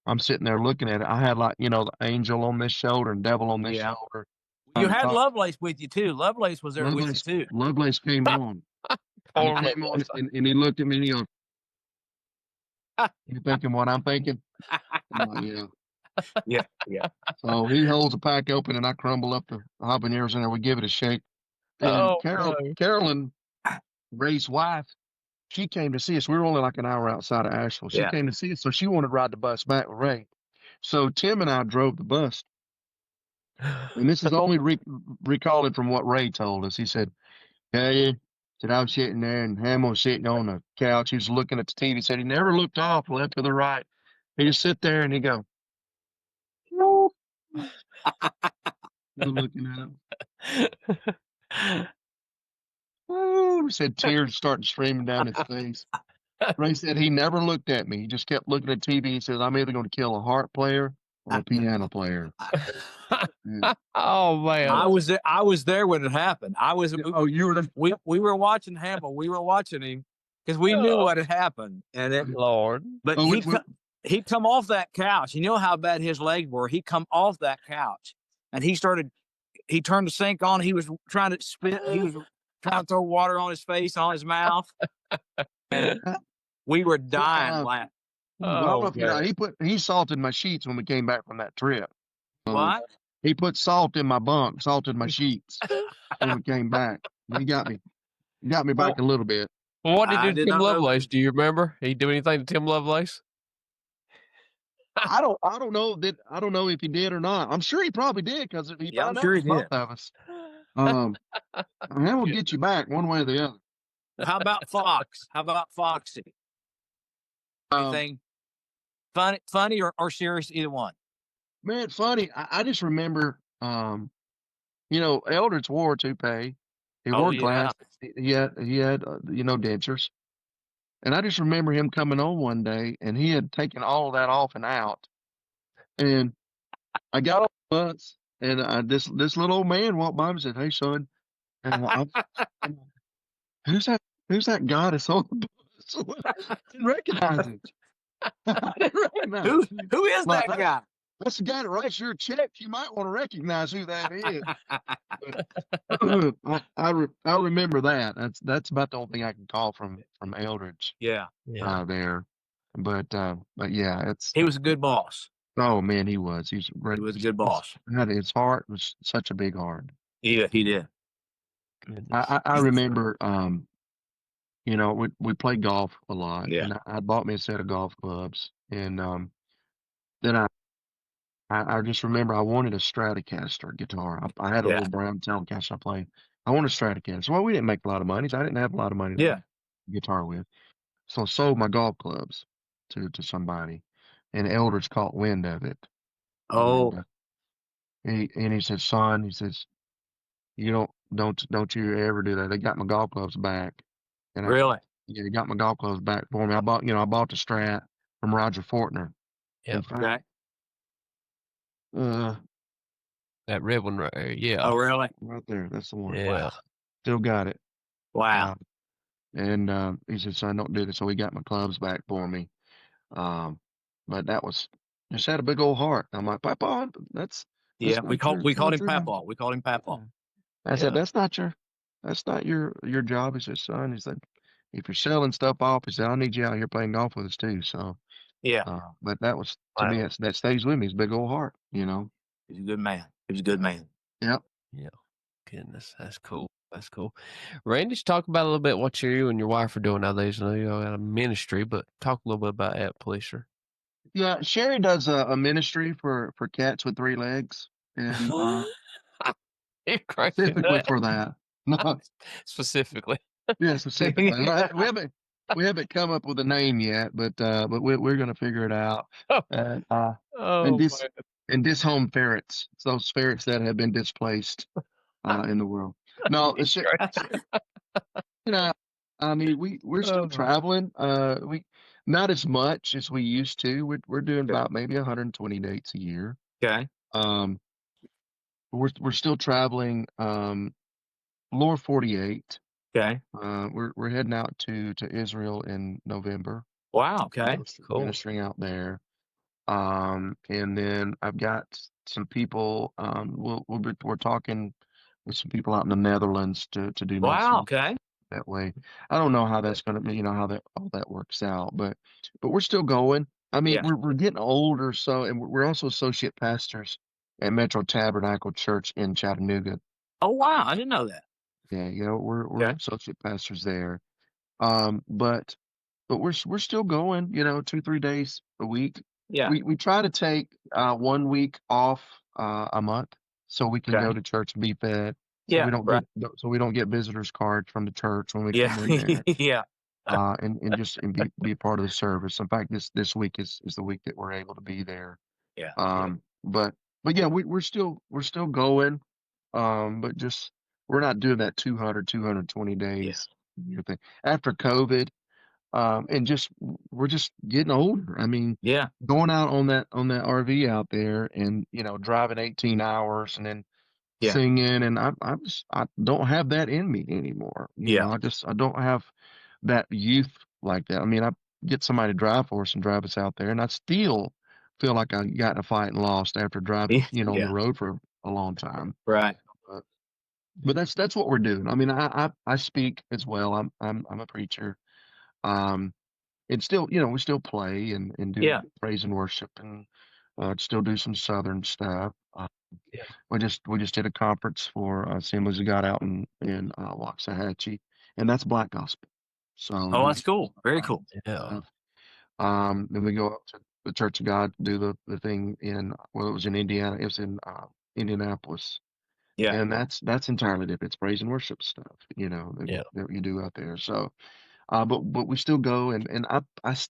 I'm sitting there looking at it. I had the angel on this shoulder and devil on this shoulder. You had Lovelace with you too. Lovelace was there with you too. Lovelace came on. And he came on and he looked at me and he goes, "You thinking what I'm thinking?" Yeah. So he holds the pack open and I crumble up the habaneros in there. We give it a shake. And Carolyn, Ray's wife, she came to see us. We were only like an hour outside of Asheville. She came to see us, so she wanted to ride the bus back with Ray. So Tim and I drove the bus. And this is only recalling from what Ray told us. He said, "Hey," said, "I was sitting there and Hamill was sitting on the couch. He was looking at the TV." He said he never looked off left or the right. He just sit there and he go, "No." Looking at him. Oh, he said tears started streaming down his face. Ray said he never looked at me. He just kept looking at TV. He says, "I'm either going to kill a harp player or a piano player." Oh man, I was there when it happened. You were there. We were watching Hamill. We were watching him because we knew what had happened. And Lord, but he'd come off that couch. You know how bad his legs were. He'd come off that couch and he turned the sink on. He was trying to spit. He was trying to throw water on his face, on his mouth. And we were dying laughing. He salted my sheets when we came back from that trip. What? He put salt in my bunk, salted my sheets when we came back. He got me back a little bit. Well, what did he do to Tim Lovelace? Do you remember? Did he do anything to Tim Lovelace? I don't know if he did or not. I'm sure he probably did because he found out both of us. And we'll get you back one way or the other. How about Fox? How about Foxy? Anything funny or serious? Either one. Man, funny. I just remember, Eldridge wore a toupee. He wore glasses. He had dentures. And I just remember him coming on one day, and he had taken all of that off and out. And I got on the bus, and this little old man walked by and said, "Hey, son," and who's that guy that's on the bus? I didn't recognize him. Who is that guy? That's the guy that writes your checks. You might want to recognize who that is. I remember that. That's about the only thing I can call from Eldridge. Yeah. There, but yeah, he was a good boss. Oh man, he was. He was a good boss. His heart was such a big heart. Yeah, he did. I remember, we played golf a lot, Yeah. and I bought me a set of golf clubs, and then I just remember I wanted a Stratocaster guitar. I had a Yeah. little brown Telecaster I played. I wanted a Stratocaster. Well, we didn't make a lot of money, so I didn't have a lot of money to Yeah. guitar with. So I sold my golf clubs to somebody, and Elders caught wind of it. Oh, And he said, "Son," he says, "you don't you ever do that." They got my golf clubs back, and really? they got my golf clubs back for me. I bought the Strat from Roger Fortner. In Yep. fact, Okay. That red one right there. Yeah. Oh, really? right there, that's the one. Yeah. Still got it. Wow. And he said, "Son, don't do this." So he got my clubs back for me. But that was just had a big old heart. I'm like, "Papa, that's Yeah. We not your called not him your job." Papaw. We called him Papaw. I said, Yeah. that's not your job." He said, "Son," he said, "if you're selling stuff off," he said, "I need you out here playing golf with us too." So, Yeah. but that was to me, Wow. that stays with me. His big old heart, He's a good man. He was a good man. Yep. Yeah. Goodness, that's cool. That's cool. Randy, just talk about a little bit what you and your wife are doing nowadays. I know you all got a ministry, but talk a little bit about that, please, sir. Yeah, Sherry does a ministry for cats with 3 legs, and You're cracking specifically up. for that. No, Specifically. yeah, specifically. We haven't come up with a name yet, but we're gonna figure it out. And and Oh, this man. and this home ferrets, it's those ferrets that have been displaced in the world. No, You're cracking you know, I mean, we're still up. traveling. We not as much as we used to. We're doing about maybe 120 dates a year. Okay. Um, we're still traveling. Lower 48. Okay. We're heading out to Israel in November. Wow. Okay. Cool. Ministering out there. And then I've got some people. We're talking with some people out in the Netherlands to do Wow. ministry Okay. that way. I don't know how that's gonna be, how that all that works out, but we're still going. I mean, Yeah. we're getting older, so and we're also associate pastors at Metro Tabernacle Church in Chattanooga. Oh, wow. I didn't know that. Yeah, we're Okay. associate pastors there. But we're still going, 2-3 days a week. Yeah. We try to take 1 week off a month so we can Okay. go to church and be fed. So Yeah. we don't Right. get visitors cards from the church when we Yeah. come in there. Yeah. And be a part of the service. In fact, this week is the week that we're able to be there. Yeah. But yeah, we're still going. But just we're not doing that 220 Yeah. days year thing. After COVID, and we're just getting older. I mean, Yeah. going out on that RV out there and driving 18 hours and then Yeah. singing, and I don't have that in me anymore. Yeah. I don't have that youth like that. I mean, I get somebody to drive for us and drive us out there, and I still feel like I got in a fight and lost after driving, on the Yeah. road for a long time. Right. But, but that's what we're doing. I mean, I speak as well. I'm a preacher. Um, and still, we still play and do Yeah. praise and worship and still do some Southern stuff. Yeah. We just did a conference for Assemblies of God out in Waxahachie, and that's Black Gospel. So Oh, that's cool. Very cool. Yeah. then we go up to the Church of God to do the thing it was in Indiana. It was in Indianapolis, Yeah. and that's entirely different. It's praise and worship stuff, Yeah. that you do out there. So, but we still go, and I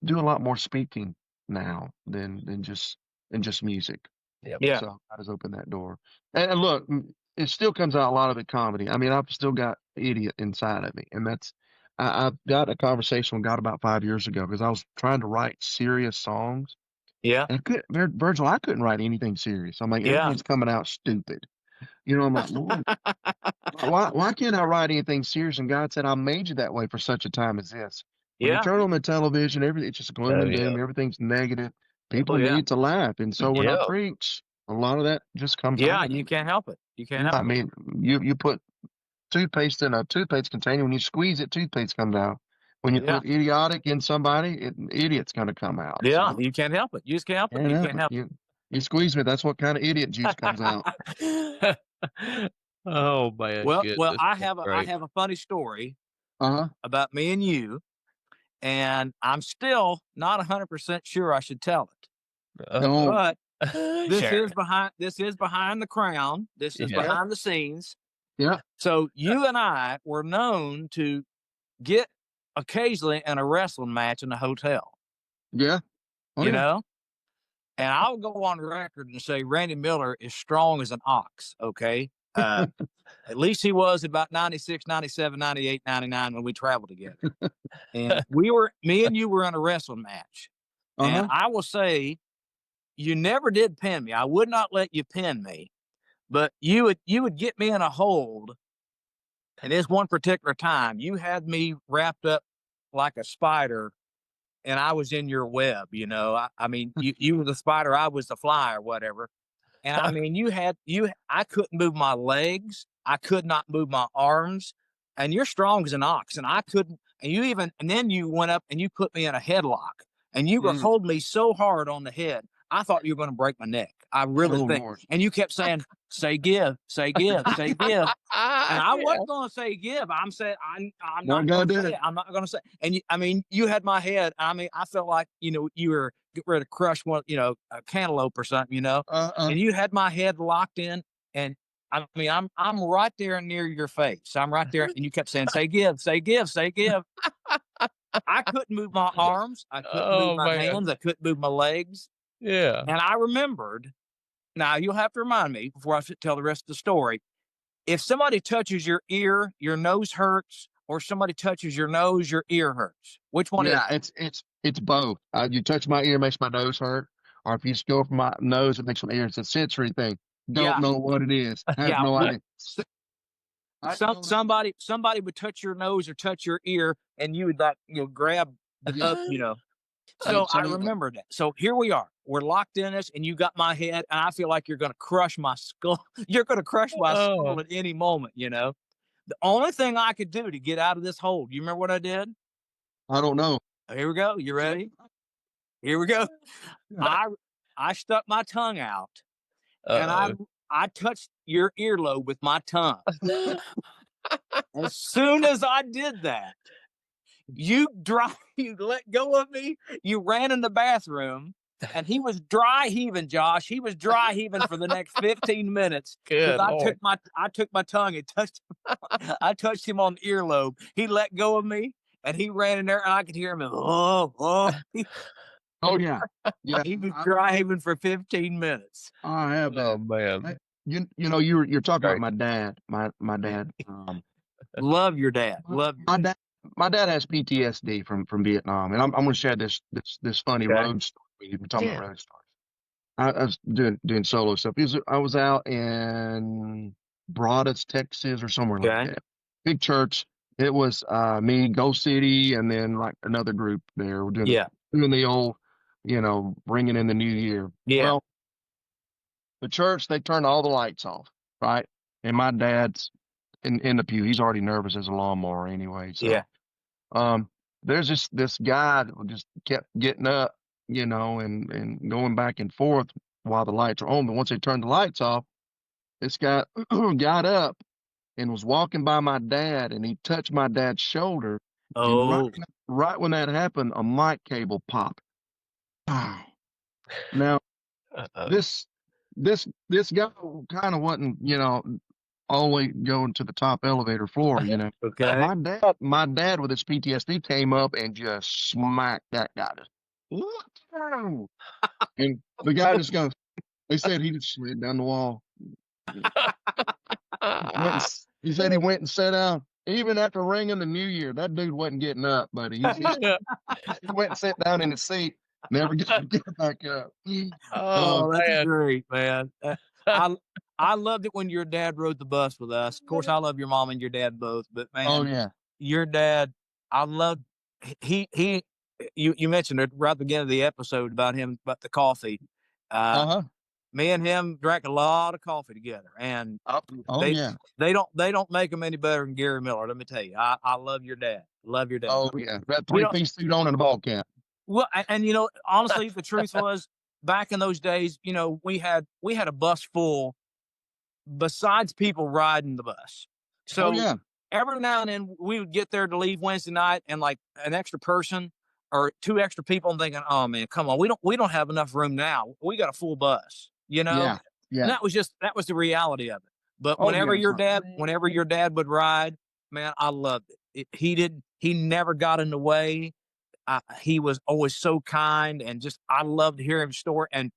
do a lot more speaking now than just music. Yep. Yeah. So God has opened that door. And look, it still comes out a lot of it comedy. I mean, I've still got idiot inside of me, and I've got a conversation with God about 5 years ago because I was trying to write serious songs, Yeah. and Virgil, I couldn't write anything serious. I'm like, Yeah. everything's coming out stupid. I'm like, Lord, why can't I write anything serious? And God said, I made you that way for such a time as this. When you Yeah. turn on the television, it's just gloom Oh, and yeah. doom. Everything's negative. People Oh, yeah. need to laugh. And so when I Yeah. preach, a lot of that just comes Yeah. out. And you can't help it. You can't I help it. mean, you put toothpaste in a toothpaste container. When you squeeze it, toothpaste comes out. When you Yeah. put idiotic in somebody, idiot's going to come out. Yeah. So, You can't help it. You just can't help it. can't You help can't it. help You squeeze me, that's what kind of idiot juice comes out. it. Oh man, Well, goodness, I that's have great. a funny story Uh-huh. about me and you, and I'm still not 100% sure I should tell it. No. But Sure. this is behind the crown. This is Yeah. behind the scenes. Yeah. So you and I were known to get occasionally in a wrestling match in a hotel, Yeah. Oh, you yeah. know? And I'll go on record and say Randy Miller is strong as an ox. Okay. At least he was about 96, 97, 98, 99 when we traveled together. And me and you were in a wrestling match. And Uh-huh. I will say, you never did pin me. I would not let you pin me, but you would get me in a hold. And this one particular time, you had me wrapped up like a spider, and I was in your web. I mean, you were the spider, I was the fly, or whatever. And I mean, I couldn't move my legs. I could not move my arms. And you're strong as an ox. And I couldn't, and then you went up and you put me in a headlock and you were holding me so hard on the head. I thought you were going to break my neck. I really Oh, think. Lord. And you kept saying, say give, say give, say give. And I wasn't going to say give. I'm saying, I'm not going to say it. I'm not going to say. And you had my head. I mean, I felt like, you were getting ready to crush one, a cantaloupe or something, and you had my head locked in. And I mean, I'm right there near your face. I'm right there. And you kept saying, say give, say give, say give. I couldn't move my arms. I couldn't move my hands. I couldn't move my legs. Yeah. And I remembered, now you'll have to remind me before I tell the rest of the story. If somebody touches your ear, your nose hurts, or somebody touches your nose, your ear hurts. Which one is it? It's both. You touch my ear, makes my nose hurt, or if you just go for my nose, it makes my ear. It's a sensory thing. Don't know what it is. Have no idea. Somebody would touch your nose or touch your ear, and you would grab the So I remember that. So here we are. We're locked in this, and you got my head, and I feel like you're going to crush my skull. You're going to crush my skull at any moment. The only thing I could do to get out of this hold. You remember what I did? I don't know. Here we go. You ready? Here we go. I stuck my tongue out, and I touched your earlobe with my tongue. As soon as I did that, you let go of me. You ran in the bathroom, and he was dry heaving, Josh. He was dry heaving for the next 15 minutes. Good. I took my tongue and I touched him on the earlobe. He let go of me, and he ran in there, and I could hear him. Oh yeah. He was dry heaving for 15 minutes. I have that. Oh man. You're talking about my dad. My dad. Love your dad. Love your dad. My dad has PTSD from Vietnam, and I'm going to share this funny road story. We're talking about road stories. I was doing solo stuff. I was out in Broadus, Texas, or somewhere like that. Big church. It was me, Go City, and then like another group there. We're doing the old, bringing in the new year. Yeah. Well, the church, they turned all the lights off, right? And my dad's in the pew. He's already nervous as a lawnmower anyway. So, there's this guy that just kept getting up, and going back and forth while the lights are on. But once they turned the lights off, this guy got up and was walking by my dad, and he touched my dad's shoulder. Oh. And right when that happened, a mic cable popped. Now, this guy kind of wasn't, always going to the top elevator floor, Okay. My dad with his PTSD came up and just smacked that guy. And the guy just goes, they said he just slid down the wall. He said he went and sat down. Even after ringing the new year, that dude wasn't getting up, buddy. He went and sat down in his seat, never get back up. Oh, that's great, man. I loved it when your dad rode the bus with us. Of course, I love your mom and your dad both, but man, your dad, I love. You mentioned it right at the beginning of the episode about the coffee. Me and him drank a lot of coffee together, and they don't make them any better than Gary Miller. Let me tell you, I love your dad. Love your dad. Oh yeah, that 3-piece suit on and a ball cap. Well, and honestly, the truth was, back in those days, we had a bus full besides people riding the bus. So yeah. every now and then we would get there to leave Wednesday night, and like an extra person or 2 extra people, and thinking, oh man, come on, we don't have enough room now. We got a full bus, you know? Yeah. Yeah. And that was the reality of it. But Oh, whenever yeah. whenever your dad would ride, man, I loved it. He never got in the way. He was always so kind, and just, I loved hearing his story, and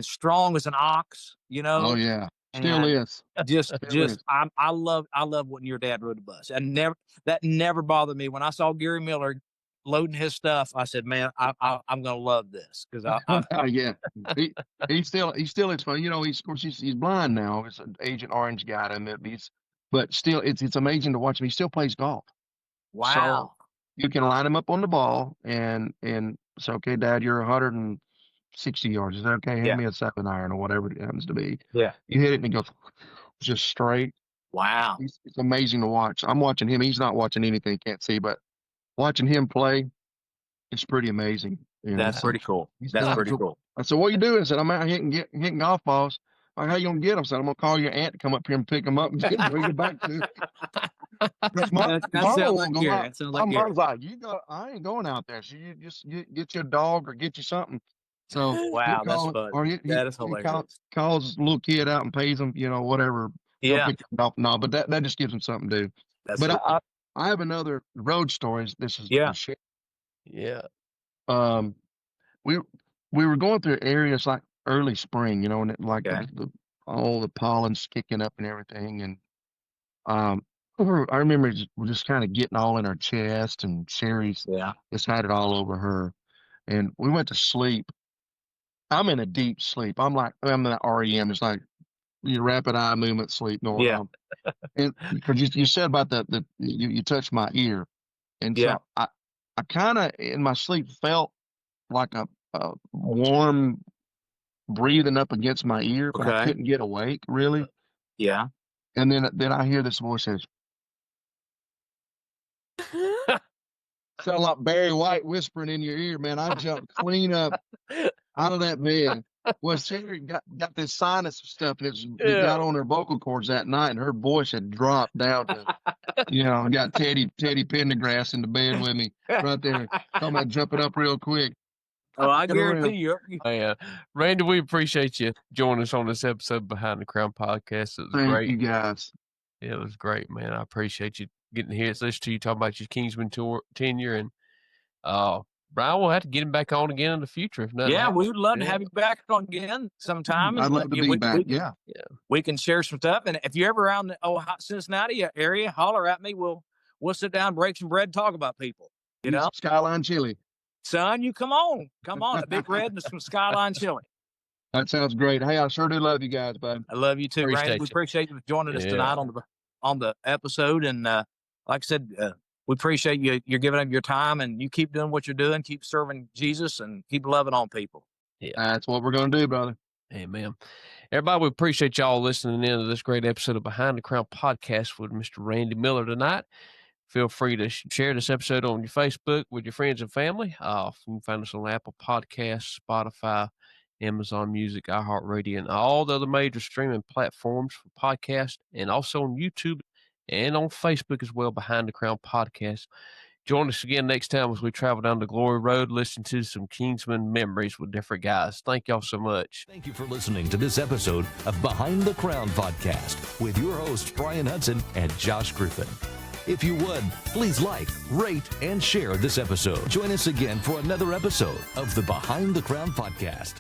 strong as an ox, you Oh know? yeah. Still And is. Still is. I love when your dad rode the bus, and that never bothered me. When I saw Gary Miller loading his stuff, I said, man, I'm going to love this, because Yeah. He still is fun. You know, of course he's blind now. It's an Agent Orange guy to admit, but still it's amazing to watch him. He still plays golf. wow. So you can line him up on the ball and say, okay, Dad, you're 160 yards. Is that okay? Hand Yeah. me a 7-iron or whatever it happens to be. Yeah. You hit it and it goes just straight. Wow. It's amazing to watch. I'm watching him. He's not watching anything, can't see, but watching him play, it's pretty amazing. You know, That's pretty cool. That's pretty cool. I said, what are you doing? I said, I'm out hitting golf balls. Like, how you gonna get them? I said, I'm gonna call your aunt to come up here and pick them up and bring them back to you. My mom's like, I ain't going out there. So you just get your dog or get you something. So wow, that's funny. Or That is hilarious. Calls a little kid out and pays him, you know, whatever. Yeah. Pick them up. No, but that just gives them something to do. That's but cool. I have another road story. This is Yeah. Yeah. We were going through areas like early spring, you know, and all the pollen's kicking up and everything, and I remember just kind of getting all in our chest, and Sherry's just had it all over her, and we went to sleep. I'm in a deep sleep. I'm in that REM. It's like your rapid eye movement sleep going on. And because you said about you touched my ear, and so I kind of in my sleep felt like a warm breathing up against my ear, but I couldn't get awake really. Yeah. And then I hear this voice says, sound like Barry White whispering in your ear, man. I jumped clean up out of that bed. Well, Sherry got this sinus stuff, and it got on her vocal cords that night, and her voice had dropped down to, you know, I got Teddy Pendergrass in the bed with me right there. Talking about jumping up real quick. Oh, I guarantee you. Yeah. Randy, we appreciate you joining us on this episode Behind the Crown podcast. It was great. Thank you, guys. It was great, man. I appreciate you getting here. It's listen to you talk about your Kingsman tenure, and Brian, we'll have to get him back on again in the future. If not, we would love to have you back on again sometime. I'd love to be back. We can share some stuff, and if you're ever around the Cincinnati area, holler at me. We'll sit down, break some bread, talk about people. You know, Skyline chili. Son, you come on, a big red and some Skyline chili. That sounds great. Hey, I sure do love you guys, bud. I love you too, Randy. We appreciate you joining us tonight on the episode, and like I said, we appreciate you're giving up your time, and you keep doing what you're doing, keep serving Jesus, and keep loving on people. Yeah, that's what we're going to do, brother. Amen. Everybody, we appreciate y'all listening in to this great episode of Behind the Crown podcast with Mr. Randy Miller tonight. Feel free to share this episode on your Facebook with your friends and family. You can find us on Apple Podcasts, Spotify, Amazon Music, iHeartRadio, and all the other major streaming platforms for podcasts, and also on YouTube and on Facebook as well, Behind the Crown podcast. Join us again next time as we travel down the Glory Road, listen to some Kingsman memories with different guys. Thank y'all so much. Thank you for listening to this episode of Behind the Crown podcast with your hosts, Brian Hudson and Josh Griffin. If you would, please like, rate, and share this episode. Join us again for another episode of the Behind the Crown podcast.